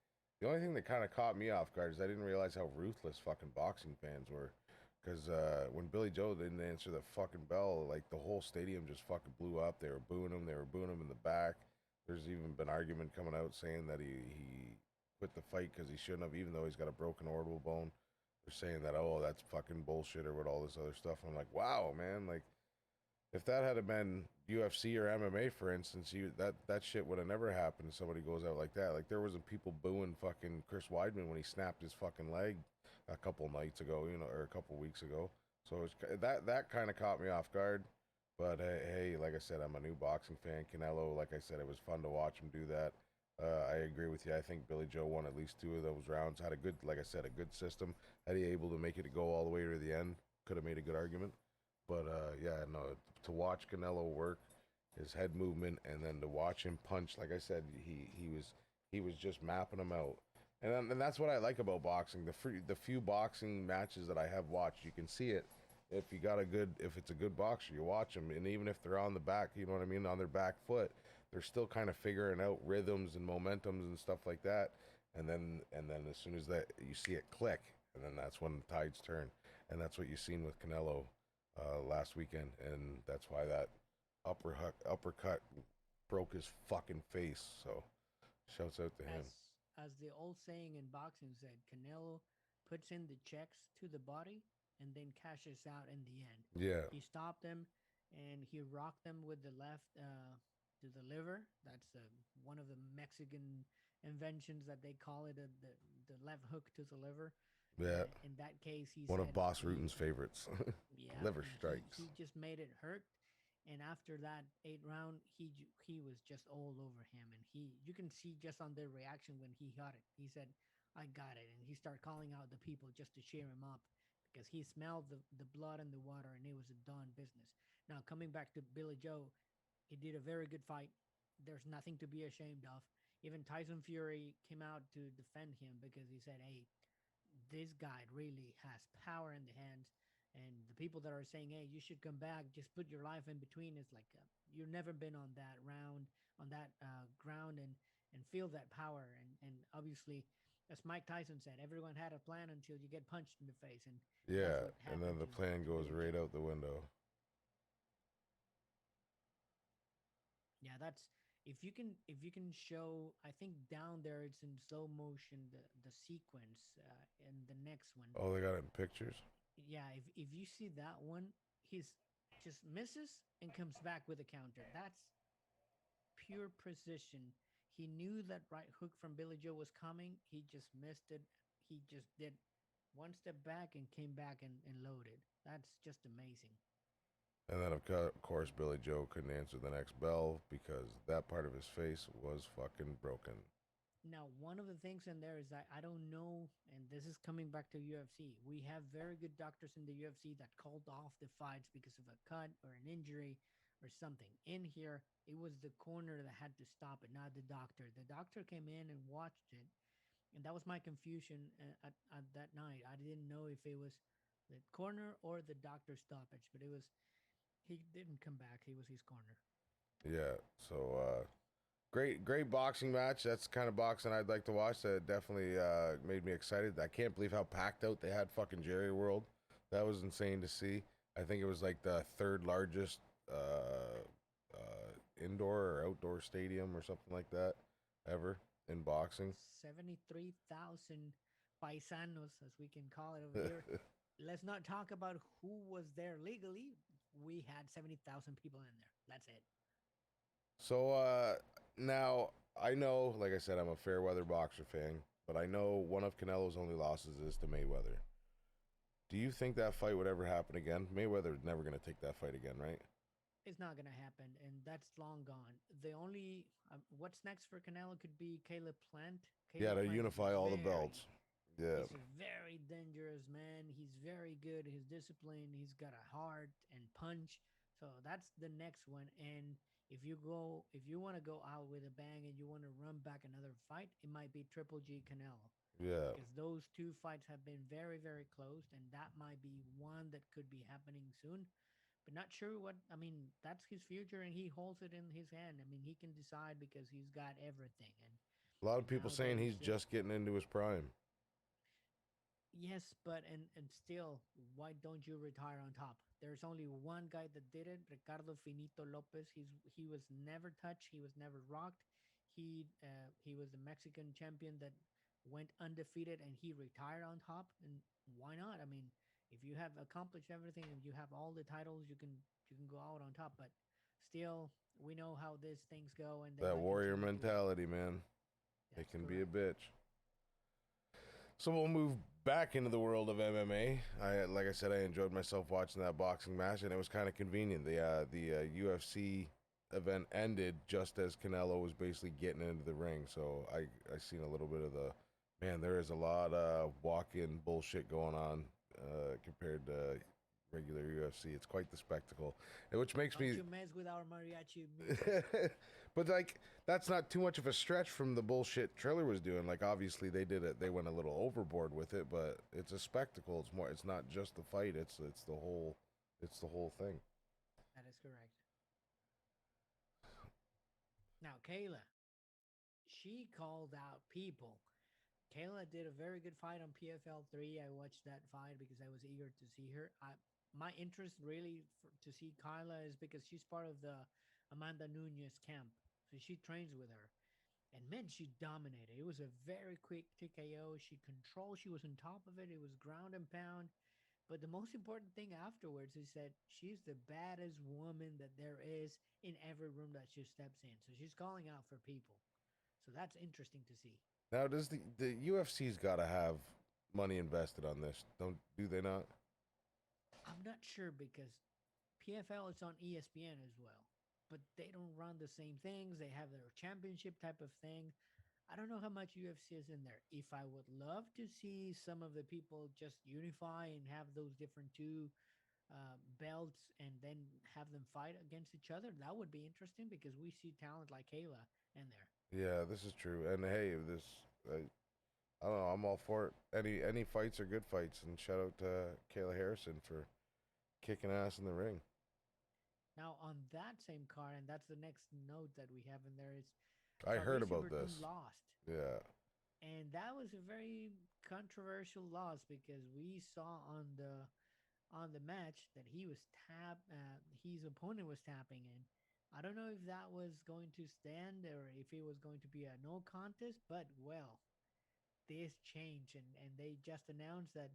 The only thing that kind of caught me off guard is I didn't realize how ruthless fucking boxing fans were. Because when Billy Joe didn't answer the fucking bell, like the whole stadium just fucking blew up. They were booing him. They were booing him in the back. There's even been argument coming out saying that he quit the fight because he shouldn't have, even though he's got a broken orbital bone. They're saying that, oh, that's fucking bullshit or what, all this other stuff. I'm like, wow, man. Like, if that had been UFC or MMA, for instance, that shit would have never happened. If somebody goes out like that, like there wasn't people booing fucking Chris Weidman when he snapped his fucking leg a couple nights ago, or a couple weeks ago. So that kind of caught me off guard. But hey, like I said, I'm a new boxing fan. Canelo, like I said, it was fun to watch him do that. I agree with you. I think Billy Joe won at least 2 of those rounds. Had a good, like I said, a good system. Had he able to make it go all the way to the end, could have made a good argument. But yeah, no, to watch Canelo work, his head movement, and then to watch him punch, like I said, he was just mapping them out, and that's what I like about boxing. The few boxing matches that I have watched, you can see it. If it's a good boxer, you watch them, and even if they're on the back, you know what I mean, on their back foot, they're still kind of figuring out rhythms and momentums and stuff like that. And then as soon as that you see it click, and then that's when the tides turn, and that's what you've seen with Canelo last weekend, and that's why that uppercut broke his fucking face. So, shouts out to him. As the old saying in boxing said, Canelo puts in the checks to the body and then cashes out in the end. Yeah, He stopped them and he rocked them with the left to the liver. That's one of the Mexican inventions that they call it, the left hook to the liver. yeah. In that case, he One said of Boss he, Rutan's favorites. yeah, Liver and strikes. he just made it hurt. And after that 8 round, he was just all over him, and you can see just on their reaction when he got it. He said, "I got it," and he started calling out the people just to cheer him up because he smelled the blood and the water, and it was a done business. Now coming back to Billy Joe, he did a very good fight. There's nothing to be ashamed of. Even Tyson Fury came out to defend him because he said, "Hey, this guy really has power in the hands." And the people that are saying, "Hey, you should come back, just put your life in between," it's like you've never been on that round, on that ground, and feel that power. And obviously, as Mike Tyson said, everyone had a plan until you get punched in the face, and that's Yeah, what and then happened the plan to goes Billy right Joe. out the window. Yeah, that's if you can show. I think down there it's in slow motion the sequence in the next one. Oh, they got it in pictures. Yeah, if you see that one, he's just misses and comes back with a counter. That's pure precision. He knew that right hook from Billy Joe was coming. He just missed it. He just did one step back and came back and loaded. That's just amazing. And then, of course, Billy Joe couldn't answer the next bell because that part of his face was fucking broken. Now, one of the things in there is that I don't know, and this is coming back to UFC. We have very good doctors in the UFC that called off the fights because of a cut or an injury or something. In here, it was the corner that had to stop it, not the doctor. The doctor came in and watched it, and that was my confusion at that night. I didn't know if it was the corner or the doctor stoppage, but it was he didn't come back. It was his corner. Yeah. So, great boxing match. That's the kind of boxing I'd like to watch. That definitely made me excited. I can't believe how packed out they had fucking Jerry World. That was insane to see. I think it was like the third largest indoor or outdoor stadium or something like that ever in boxing. 73,000 paisanos, as we can call it over here. Let's not talk about who was there legally. we had 70,000 people in there. That's it. So now I know, like I said, I'm a fair weather boxer fan, but I know one of Canelo's only losses is to Mayweather. Do you think that fight would ever happen again? Mayweather's never going to take that fight again, right? It's not gonna happen, and that's long gone. The only what's next for Canelo could be Caleb Plant. Yeah, Caleb to Plant is unify all the very belts. Yeah. He's a very dangerous man. He's very good. He's disciplined. He's got a heart and punch. So that's the next one. And if you want to go out with a bang and you want to run back another fight, it might be Triple G Canelo Yeah. because those two fights have been very, very close, and that might be one that could be happening soon. But not sure what I mean. That's his future, and he holds it in his hand. I mean, he can decide because he's got everything. A lot of And people saying nowadays, he's just getting into his prime. yes, but and still, why don't you retire on top? There's only one guy that did it, Ricardo Finito Lopez. He was never touched. He was never rocked. He was the Mexican champion that went undefeated, and he retired on top. And why not? I mean, if you have accomplished everything and you have all the titles, you can go out on top. But still, we know how these things go, and they That might warrior continue to. mentality, man. It That's can be a correct. bitch. So we'll move back into the world of MMA. Like I said, I enjoyed myself watching that boxing match, and it was kind of convenient. The UFC event ended just as Canelo was basically getting into the ring. So I seen a little bit of the man. There is a lot of walk-in bullshit going on compared to regular UFC. It's quite the spectacle, which makes Don't me. you mess with our mariachi music. But like that's not too much of a stretch from the bullshit Triller was doing. Like obviously they did it, they went a little overboard with it, but it's a spectacle. It's more. It's not just the fight. It's the whole thing. That is correct. Now, Kayla, she called out people. Kayla did a very good fight on PFL 3. I watched that fight because I was eager to see her. My interest really to see Kyla is because she's part of the Amanda Nunez camp. So she trains with her. And man, she dominated. It was a very quick TKO. She controlled, she was on top of it. It was ground and pound. But the most important thing afterwards is that she's the baddest woman that there is in every room that she steps in. So she's calling out for people. So that's interesting to see. Now does the UFC's got to have money invested on this? Don't do they not? I'm not sure because PFL is on ESPN as well, but they don't run the same things. They have their championship type of thing. I don't know how much UFC is in there. If I would love to see some of the people just unify and have those different two belts and then have them fight against each other, that would be interesting because we see talent like Kayla in there. Yeah, this is true. And hey, this I don't know. I'm all for it. Any fights are good fights. And shout out to Kayla Harrison for kicking ass in the ring. Now, on that same card, and that's the next note that we have in there, is I heard Fabricio about Verdun this. lost. Yeah. And that was a very controversial loss because we saw on the match that he was his opponent was tapping in. I don't know if that was going to stand or if it was going to be a no contest, but well, this changed and they just announced that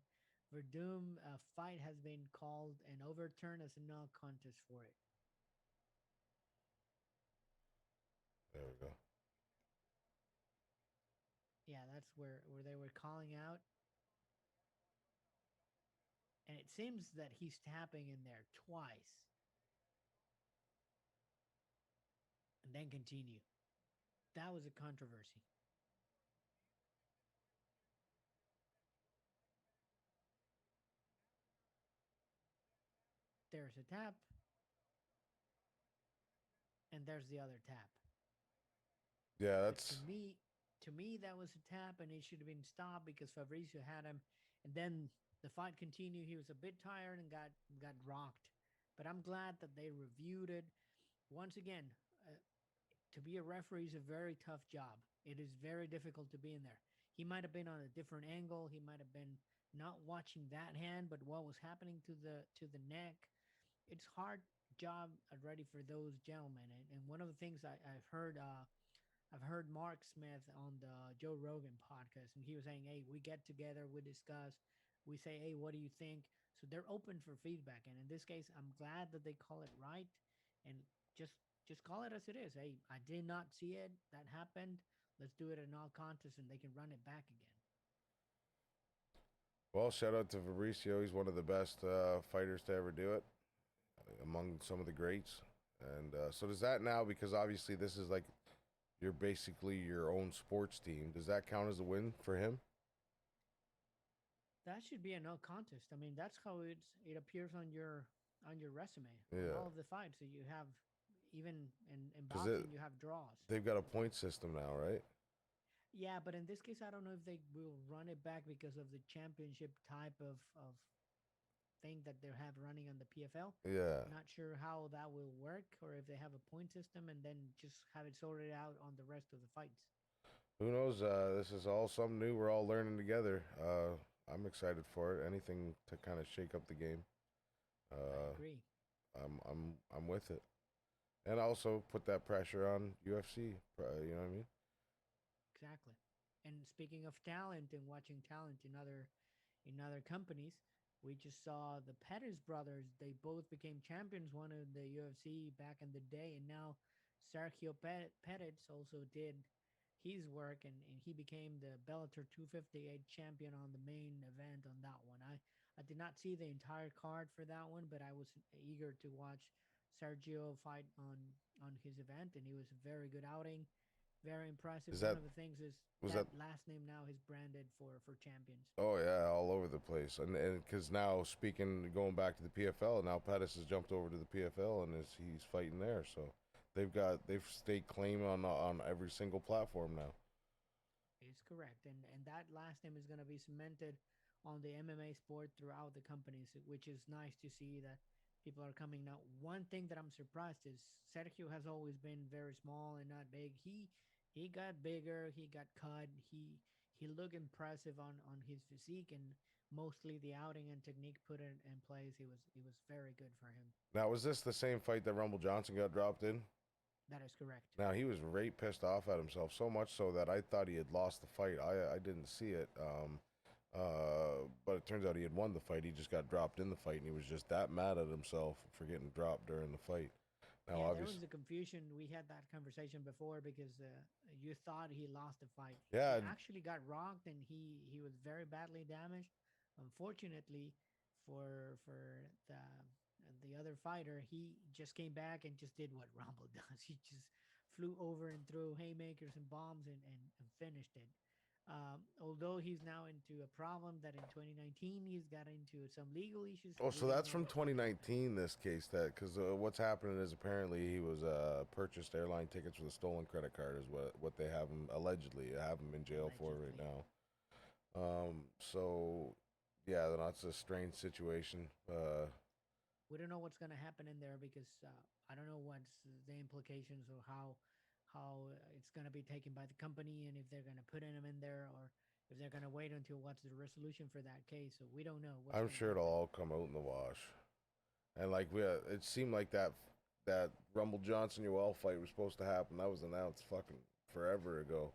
Verdum fight has been called and overturned as a no contest for it. There we go. Yeah, that's where they were calling out, and it seems that he's tapping in there twice and then continue. That was a controversy. There's a tap, and there's the other tap. Yeah, But that's to me, that was a tap, and it should have been stopped because Fabricio had him, and then the fight continued. He was a bit tired and got rocked. But I'm glad that they reviewed it. Once again, uh, to be a referee is a very tough job. It is very difficult to be in there. He might have been on a different angle. He might have been not watching that hand, but what was happening to the neck. It's hard job already for those gentlemen. And one of the things I've heard Mark Smith on the Joe Rogan podcast, and he was saying, "Hey, we get together, we discuss. we say, hey, what do you think? So they're open for feedback. And in this case, I'm glad that they call it right, and just just call it as it is. Hey, I did not see it. That happened. Let's do it in all contests, and they can run it back again. Well, shout out to Mauricio. He's one of the best fighters to ever do it, among some of the greats. And so does that now, because obviously this is like you're basically your own sports team. Does that count as a win for him? That should be a no contest. I mean, that's how it appears on your resume on Yeah, all of the fights that you have. Even in because boxing, you have draws. they've got a point system now, right? Yeah, but in this case, I don't know if they will run it back because of the championship type of thing that they have running on the PFL. Yeah. Not sure how that will work, or if they have a point system and then just have it sorted out on the rest of the fights. Who knows? This is all something new. We're all learning together. I'm excited for it. Anything to kind of shake up the game. I agree. I'm with it. And also put that pressure on UFC. You know what I mean? Exactly. And speaking of talent and watching talent in other companies, we just saw the Pettis brothers. They both became champions. One in the UFC back in the day, and now Sergio Pettis also did his work, and he became the Bellator 258 champion on the main event on that one. I did not see the entire card for that one, but I was eager to watch Sergio fight on his event, and it was a very good outing, very impressive. Is One that of the things is was that that? last name now is branded for champions. Oh yeah, all over the place. And because now speaking, going back to the PFL, now Pettis has jumped over to the PFL and he's fighting there. So they've staked claim on every single platform now. Is correct, and that last name is going to be cemented on the MMA sport throughout the companies, which is nice to see that people are coming now. One thing that I'm surprised is Sergio has always been very small and not big. He got bigger, he got cut, he looked impressive on his physique, and mostly the outing and technique put in place. It was very good for him. Now, was this the same fight that Rumble Johnson got dropped in? That is correct. Now he was right pissed off at himself, so much so that I thought he had lost the fight. I didn't see it, but it turns out he had won the fight. He just got dropped in the fight, and he was just that mad at himself for getting dropped during the fight. Now, Yeah, there obviously, was a confusion. We had that conversation before because you thought he lost the fight. yeah, He actually got rocked, and he was very badly damaged. Unfortunately, for the other fighter, he just came back and just did what Rumble does. He just flew over and threw haymakers and bombs and finished it. Although he's now into a problem that in 2019 he's got into some legal issues. oh, We so don't that's know from what's going to happen. 2019. This case, that because what's happening is apparently he was purchased airline tickets with a stolen credit card, is what they have him allegedly have him in jail for right Allegedly. now. So yeah, that's a strange situation. We don't know what's going to happen in there because I don't know what's the implications or how it's going to be taken by the company, and if they're going to put him in there, or if they're going to wait until what's the resolution for that case. So we don't know what's I'm going to sure it'll happen. all come out in the wash. And like it seemed like that Rumble Johnson Yoel fight was supposed to happen. That was announced fucking forever ago,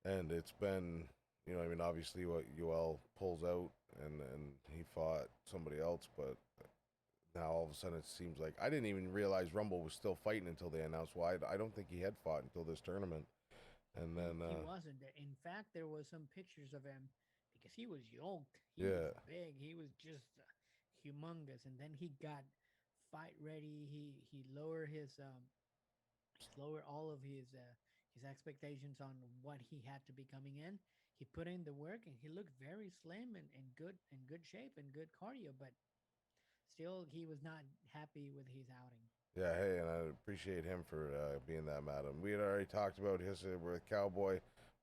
and it's been, I mean, obviously what Yoel pulls out and he fought somebody else, but now all of a sudden it seems like I didn't even realize Rumble was still fighting until they announced why. I don't think he had fought until this tournament, and then He wasn't. In fact, there was some pictures of him because he was yoked. He was yeah. big. He was just humongous. And then he got fight ready. He lowered lowered all of his expectations on what he had to be coming in. He put in the work, and he looked very slim and good shape and good cardio. But still, he was not happy with his outing. Yeah, hey, and I appreciate him for being that mad at him. We had already talked about his with Cowboy. It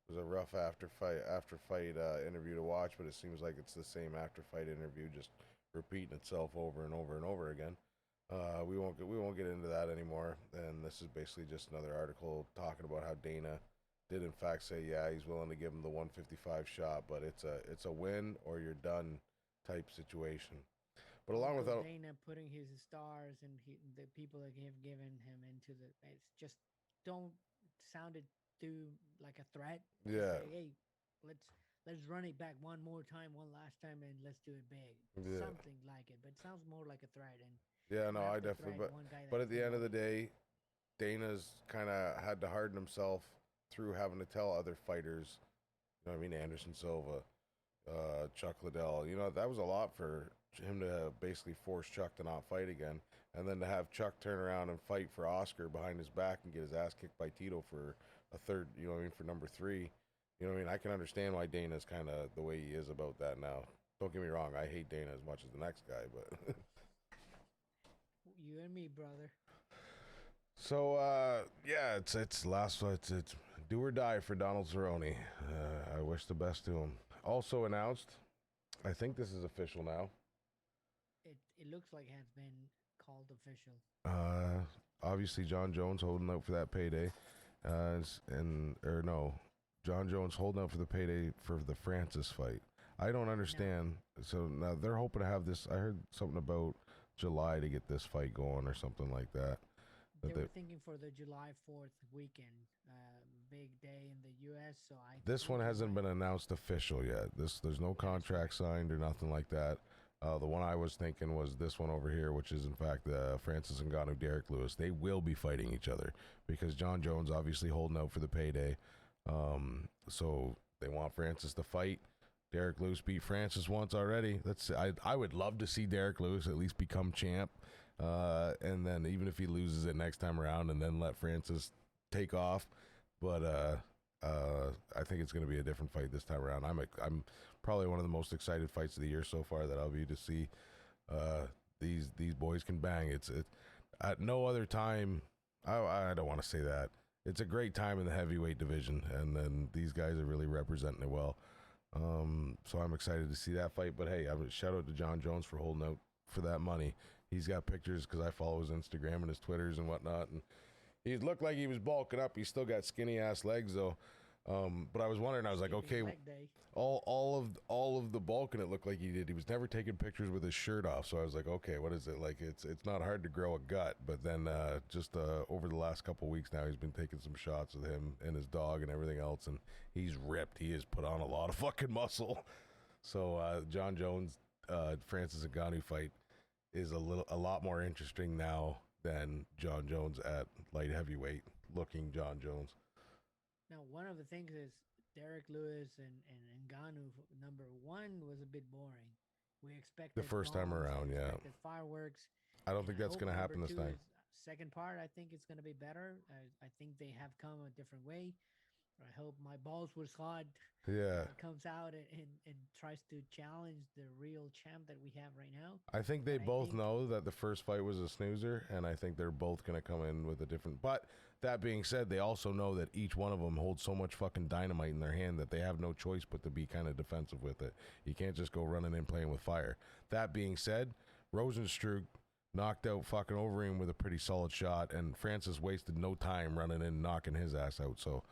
was a rough after fight interview to watch, but it seems like it's the same after fight interview, just repeating itself over and over and over again. We won't get into that anymore. And this is basically just another article talking about how Dana did in fact say, yeah, he's willing to give him the 155 shot, but it's a win or you're done type situation. But along with Uncle that, Dana putting his stars and the people that have given him into it's just don't sound it too like a threat. Just yeah, say, hey, let's let's run it back one more time, one last time, and let's do it big. Yeah. Something like it, but it sounds more like a threat. And Yeah, no, you have I to definitely. threat one guy But that at the can end of the win. day, Dana's kind of had to harden himself through having to tell other fighters. You know what I mean? Anderson Silva, Chuck Liddell. You know, that was a lot for him to basically force Chuck to not fight again, and then to have Chuck turn around and fight for Oscar behind his back and get his ass kicked by Tito for a third. You know what I mean? For number 3. You know what I mean? I can understand why Dana's kind of the way he is about that now. Don't get me wrong, I hate Dana as much as the next guy, but You and me, brother. so yeah, it's last it's do or die for Donald Cerrone. I wish the best to him. Also announced, I think this is official now. It looks like it has been called official. Obviously Jon Jones holding out for that payday, Jon Jones holding out for the payday for the Francis fight. I don't understand. No. So now they're hoping to have this. I heard something about July to get this fight going or something like that. They were thinking for the July 4th weekend, big day in the U.S. So this one hasn't been announced official yet. There's no contract signed or nothing like that. The one I was thinking was this one over here, which is in fact Francis Ngannou, Derek Lewis. They will be fighting each other because Jon Jones obviously holding out for the payday. So they want Francis to fight. Derek Lewis beat Francis once already. I would love to see Derek Lewis at least become champ. And then even if he loses it next time around and then let Francis take off. But I think it's going to be a different fight this time around. I'm probably one of the most excited fights of the year so far that I'll be to see. These boys can bang. It's at no other time. I don't want to say that. It's a great time in the heavyweight division, and then these guys are really representing it well. So I'm excited to see that fight. But hey, shout out to Jon Jones for holding out for that money. He's got pictures because I follow his Instagram and his Twitters and whatnot, and he looked like he was bulking up. He's still got skinny ass legs though. But I was wondering, I was like, okay, all of the bulking it looked like he did. He was never taking pictures with his shirt off, so I was like, okay, what is it like? It's not hard to grow a gut, but then just over the last couple weeks now, he's been taking some shots with him and his dog and everything else, and he's ripped. He has put on a lot of fucking muscle. So Jon Jones, Francis Ngannou fight is a lot more interesting now than Jon Jones at light heavyweight looking Jon Jones. Now, one of the things is Derek Lewis and Ngannou number 1 was a bit boring. We expected the first time around, yeah. Fireworks. I don't think that's going to happen this time. Second part, I think it's going to be better. I think they have come a different way. I hope my balls was hot. Yeah. Comes out and tries to challenge the real champ that we have right now. I think they both know that the first fight was a snoozer, and I think they're both going to come in with a different. But that being said, they also know that each one of them holds so much fucking dynamite in their hand that they have no choice but to be kind of defensive with it. You can't just go running in playing with fire. That being said, Rosenstruck knocked out fucking Overeem with a pretty solid shot, and Francis wasted no time running in and knocking his ass out. So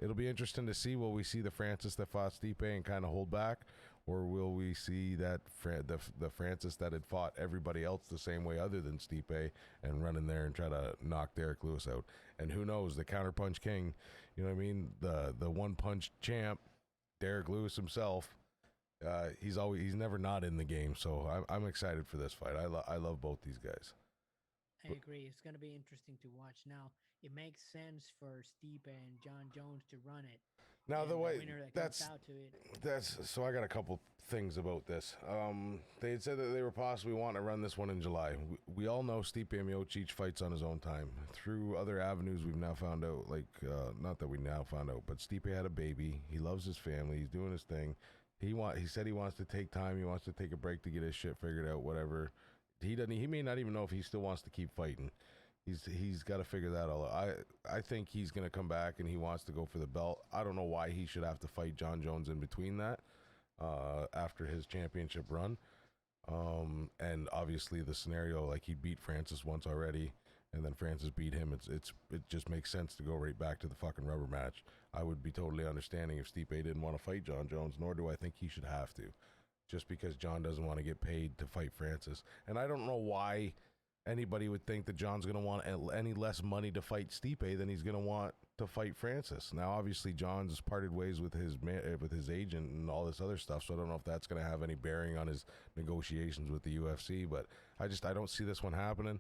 it'll be interesting to see. Will we see the Francis that fought Stipe and kind of hold back? Or will we see that the Francis that had fought everybody else the same way other than Stipe and run in there and try to knock Derek Lewis out? And who knows, the counterpunch king, you know what I mean? The one-punch champ, Derek Lewis himself, he's never not in the game. So I'm excited for this fight. I love both these guys. I agree. It's going to be interesting to watch. Now, it makes sense for Stipe and Jon Jones to run it. Now the way that's so I got a couple things about this. They had said that they were possibly wanting to run this one in July. We all know Stipe Miocic fights on his own time. Through other avenues, we've now found out, not that we now found out, but Stipe had a baby. He loves his family. He's doing his thing. He said he wants to take time. He wants to take a break to get his shit figured out. Whatever. He may not even know if he still wants to keep fighting. He's got to figure that all out. I think he's going to come back and he wants to go for the belt. I don't know why he should have to fight Jon Jones in between that after his championship run. And obviously the scenario, like he beat Francis once already and then Francis beat him. It just makes sense to go right back to the fucking rubber match. I would be totally understanding if Stipe didn't want to fight Jon Jones, nor do I think he should have to. Just because Jon doesn't want to get paid to fight Francis. And I don't know why anybody would think that Jon's going to want any less money to fight Stipe than he's going to want to fight Francis. Now, obviously, John's parted ways with his agent and all this other stuff, so I don't know if that's going to have any bearing on his negotiations with the UFC. But I don't see this one happening,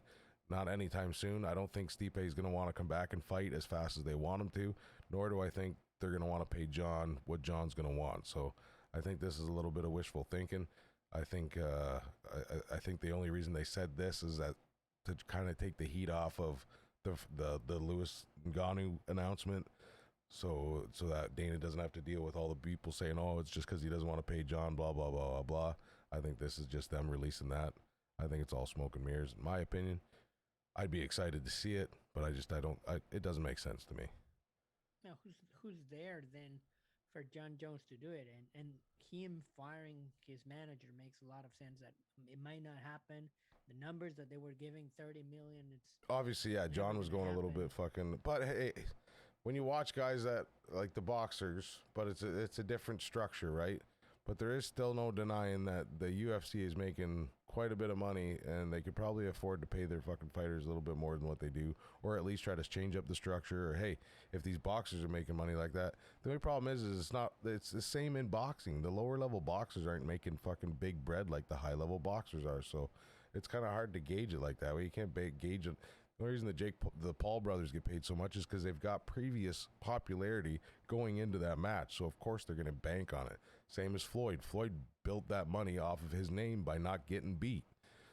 not anytime soon. I don't think Stipe is going to want to come back and fight as fast as they want him to, nor do I think they're going to want to pay Jon what John's going to want. So I think this is a little bit of wishful thinking. I think I think the only reason they said this is that to kind of take the heat off of the Lewis Ngannou announcement, so that Dana doesn't have to deal with all the people saying, oh, it's just because he doesn't want to pay Jon, blah blah blah blah blah. I think this is just them releasing that. I think it's all smoke and mirrors, in my opinion. I'd be excited to see it, but it doesn't make sense to me. Now, who's there then for Jon Jones to do it? And him firing his manager makes a lot of sense. That it might not happen. The numbers that they were giving, 30 million, it's obviously, yeah, Jon was going a little bit fucking, but hey, when you watch guys that like the boxers, but it's a different structure, right? But there is still no denying that the UFC is making quite a bit of money, and they could probably afford to pay their fucking fighters a little bit more than what they do, or at least try to change up the structure. Or hey, if these boxers are making money like that, the only problem is it's the same in boxing. The lower level boxers aren't making fucking big bread like the high level boxers are, so it's kind of hard to gauge it like that way. You can't gauge it. The only reason the Paul brothers get paid so much is because they've got previous popularity going into that match. So, of course, they're going to bank on it. Same as Floyd. Floyd built that money off of his name by not getting beat.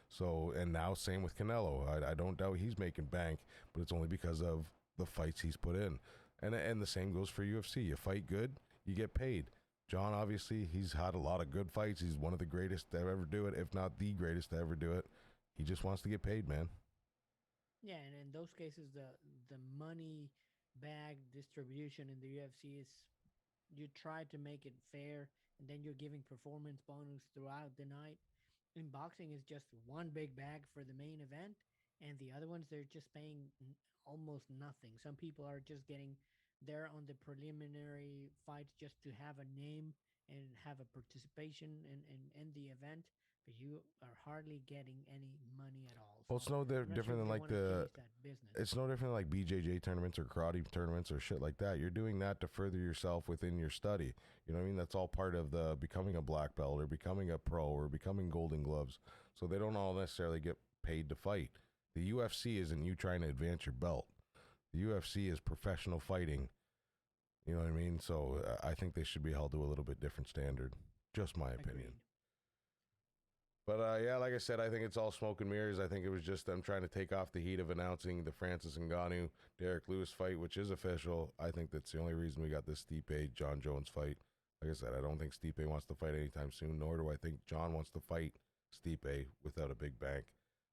So, and now same with Canelo. I don't doubt he's making bank, but it's only because of the fights he's put in. And the same goes for UFC. You fight good, you get paid. Jon, obviously, he's had a lot of good fights. He's one of the greatest to ever do it, if not the greatest to ever do it. He just wants to get paid, man. Yeah, and in those cases, the money bag distribution in the UFC is you try to make it fair, and then you're giving performance bonus throughout the night. In boxing, it's just one big bag for the main event, and the other ones they're just paying almost nothing. Some people are just getting there on the preliminary fights just to have a name and have a participation in the event, but you are hardly getting any money at all. Well, it's no different than like it's no different than like BJJ tournaments or karate tournaments or shit like that. You're doing that to further yourself within your study. You know what I mean? That's all part of the becoming a black belt or becoming a pro or becoming golden gloves. So they don't all necessarily get paid to fight. The UFC isn't you trying to advance your belt. The UFC is professional fighting. You know what I mean? So I think they should be held to a little bit different standard. Just my opinion. Agreed. But yeah, like I said, I think it's all smoke and mirrors. I think it was just them trying to take off the heat of announcing the Francis Ngannou Derek Lewis fight, which is official. I think that's the only reason we got this Stipe Jon Jones fight. Like I said, I don't think Stipe wants to fight anytime soon, nor do I think Jon wants to fight Stipe without a big bank.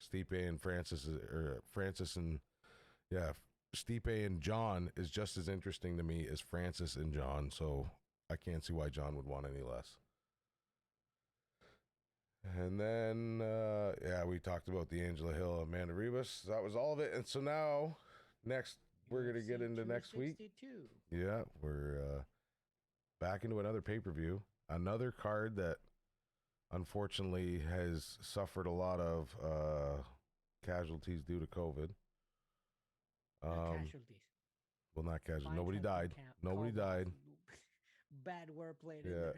Stipe and Stipe and Jon is just as interesting to me as Francis and Jon, so I can't see why Jon would want any less. And then, we talked about the Angela Hill, Amanda Ribas. That was all of it. And so now, next, we're going to get into next week. Yeah, we're back into another pay-per-view. Another card that, unfortunately, has suffered a lot of casualties due to COVID. Casualties. Well, not casualties. Nobody died. Nobody died. Bad wordplay. Yeah.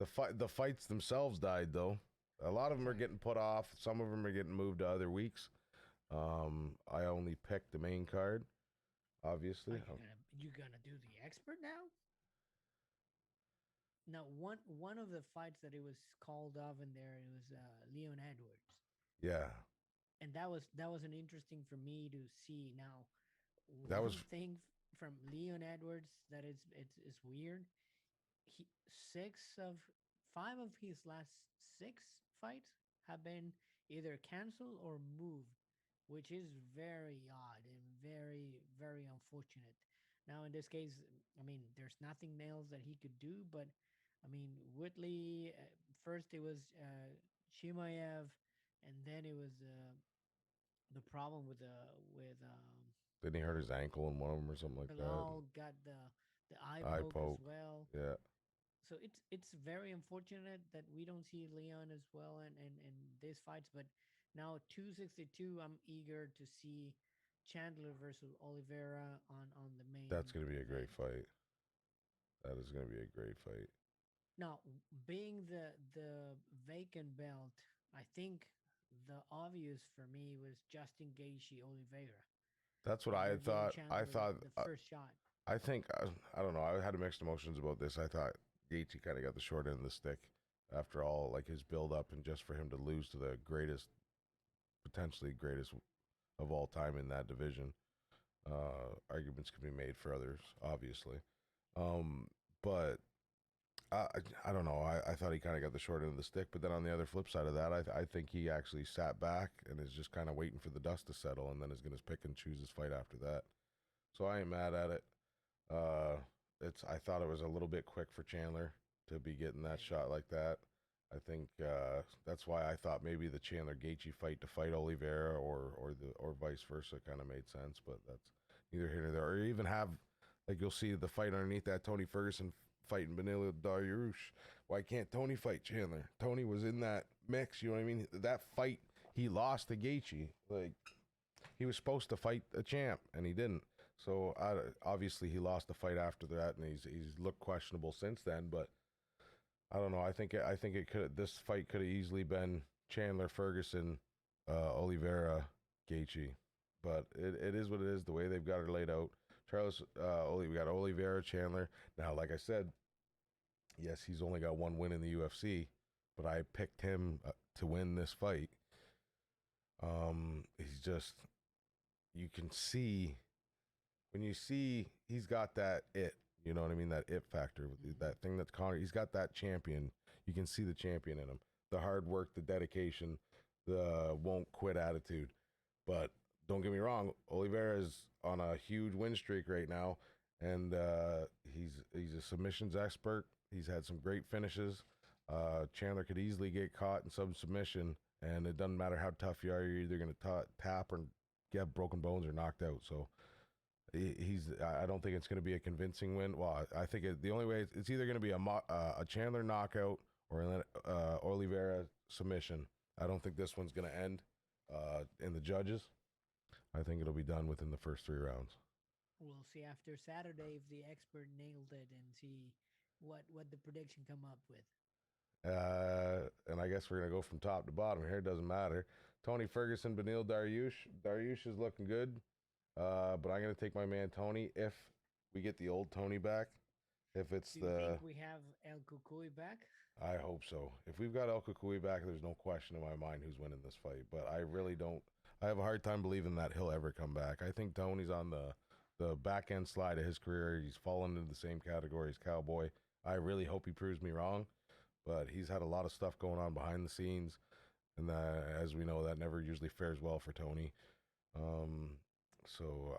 The fights themselves died, though. A lot of them are getting put off. Some of them are getting moved to other weeks. I only picked the main card, obviously. You gonna do the expert now? Now, one of the fights that it was called off in there, it was Leon Edwards. Yeah. And that was an interesting for me to see. Now, that was thing from Leon Edwards that is weird. 5 of his last 6 fights have been either canceled or moved, which is very odd and very, very unfortunate. Now, in this case, I mean, there's nothing else that he could do, but I mean, Whitley, first it was Chimaev, and then it was the problem with didn't he hurt his ankle in one of them or something like that? Bilal got the eye poke as well. Yeah. So it's very unfortunate that we don't see Leon as well in these fights. But now 262, I'm eager to see Chandler versus Oliveira on the main. That's going to be a great event. fight. That is going to be a great fight. Now, being the vacant belt, I think the obvious for me was Justin Gaethje Oliveira. That's what And I they're had giving thought. I Chandler thought. the first shot. I think I don't know. I had mixed emotions about this. I thought Gaethje kind of got the short end of the stick after all, like his build up, and just for him to lose to the greatest, potentially greatest of all time in that division. Arguments can be made for others, obviously, but I, I don't know. I thought he kind of got the short end of the stick, but then on the other flip side of that, I think he actually sat back and is just kind of waiting for the dust to settle, and then is going to pick and choose his fight after that. So I ain't mad at it. I thought it was a little bit quick for Chandler to be getting that shot like that. I think that's why I thought maybe the Chandler Gaethje fight to fight Oliveira or vice versa kind of made sense, but that's neither here nor there. Or even have, like, you'll see the fight underneath that, Tony Ferguson fighting Beneil Dariush. Why can't Tony fight Chandler? Tony was in that mix, you know what I mean? That fight, he lost to Gaethje. Like, he was supposed to fight a champ, and he didn't. So obviously he lost the fight after that, and he's looked questionable since then. But I don't know. I think it could. This fight could have easily been Chandler, Ferguson, Oliveira, Gaethje. But it is what it is. The way they've got it laid out. We got Oliveira, Chandler. Now, like I said, yes, he's only got one win in the UFC, but I picked him to win this fight. He's just, you can see. When you see he's got that it, you know what I mean? That it factor, that thing that's Conor. He's got that champion. You can see the champion in him. The hard work, the dedication, the won't quit attitude. But don't get me wrong, Oliveira's on a huge win streak right now, and he's a submissions expert. He's had some great finishes. Chandler could easily get caught in some submission, and it doesn't matter how tough you are. You're either going to tap or get broken bones or knocked out. So. I don't think it's going to be a convincing win. Well, I think the only way it's either going to be a Chandler knockout or an Oliveira submission. I don't think this one's going to end in the judges. I think it'll be done within the first 3 rounds. We'll see after Saturday if the expert nailed it and see what the prediction come up with. And I guess we're going to go from top to bottom here. It doesn't matter. Tony Ferguson, Beneil Dariush. Dariush is looking good. But I'm going to take my man Tony if we get the old Tony back. If it's Do you think we have El Cucuy back? I hope so. If we've got El Cucuy back, there's no question in my mind who's winning this fight. But I really don't. I have a hard time believing that he'll ever come back. I think Tony's on the back end slide of his career. He's fallen into the same category as Cowboy. I really hope he proves me wrong. But he's had a lot of stuff going on behind the scenes. And as we know, that never usually fares well for Tony. So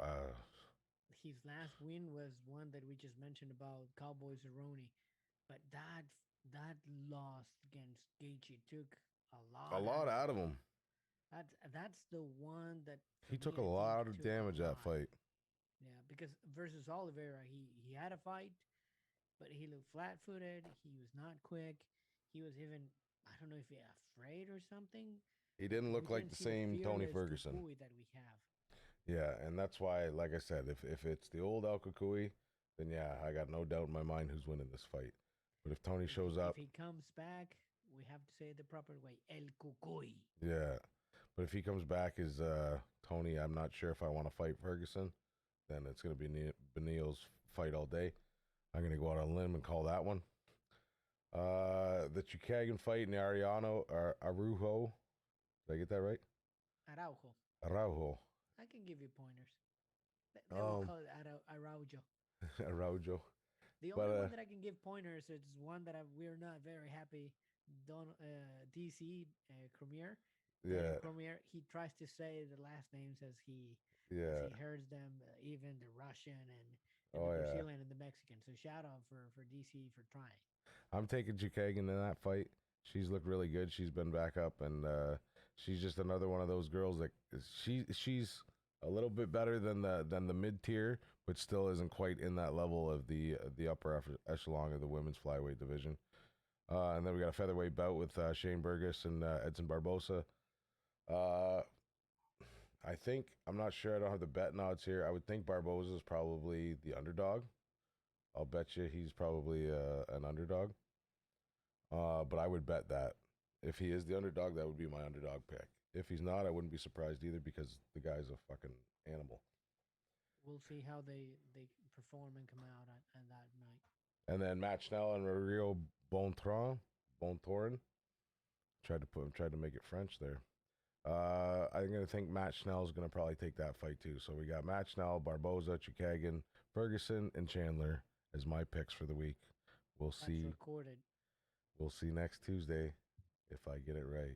his last win was one that we just mentioned about Cowboy Cerrone, but that loss against Gaethje took a lot out of him. That's the one that he took a lot of damage that fight. Yeah, because versus Oliveira, he had a fight, but he looked flat-footed. He was not quick. He was even, I don't know if he afraid or something. He didn't look like the same Tony Ferguson that we have. Yeah, and that's why, like I said, if it's the old El Cucuy, then yeah, I got no doubt in my mind who's winning this fight. But if Tony shows up... If he comes back, we have to say it the proper way, El Cucuy. Yeah, but if he comes back as Tony, I'm not sure if I want to fight Ferguson. Then it's going to be Beneil's fight all day. I'm going to go out on a limb and call that one. The Chukagian fight in the Araujo. Did I get that right? Araujo. I can give you pointers. They will call it Araujo. Araujo. The only one that I can give pointers is one that we're not very happy. DC Cormier. Yeah. Cormier. He tries to say the last names as he hears them, even the Russian and the Brazilian and the Mexican. So shout out for DC for trying. I'm taking Chukagian in that fight. She's looked really good. She's been back up, and she's just another one of those girls that she's a little bit better than the mid tier, but still isn't quite in that level of the upper echelon of the women's flyweight division. And then we got a featherweight bout with Shane Burgos and Edson Barbosa. I think, I'm not sure, I don't have the bet odds here. I would think Barboza is probably the underdog. I'll bet you he's probably an underdog. But I would bet that. If he is the underdog, that would be my underdog pick. If he's not, I wouldn't be surprised either because the guy's a fucking animal. We'll see how they perform and come out on that night. And then Matt Schnell and Rodrigo Bontorin. Tried to make it French there. I'm going to think Matt Schnell is going to probably take that fight too. So we got Matt Schnell, Barboza, Chukagian, Ferguson, and Chandler as my picks for the week. We'll see. Recorded. We'll see next Tuesday if I get it right.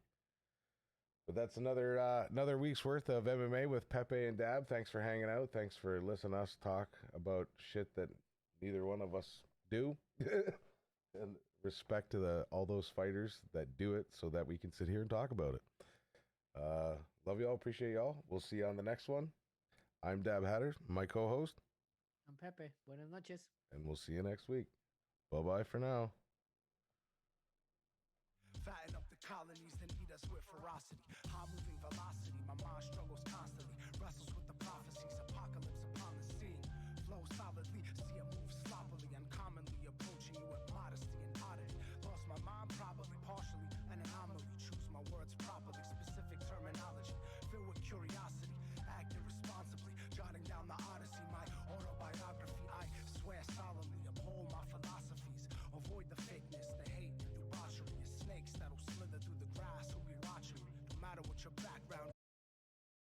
But that's another week's worth of MMA with Pepe and Dab. Thanks for hanging out. Thanks for listening to us talk about shit that neither one of us do. And respect to all those fighters that do it so that we can sit here and talk about it. Love y'all. Appreciate y'all. We'll see you on the next one. I'm Dab Hatter, my co-host. I'm Pepe. Buenas noches. And we'll see you next week. Bye-bye for now. Fatten up the colonies, then eat us with ferocity. High moving velocity, my mind struggles constantly. Wrestles with the prophecies, apocalypse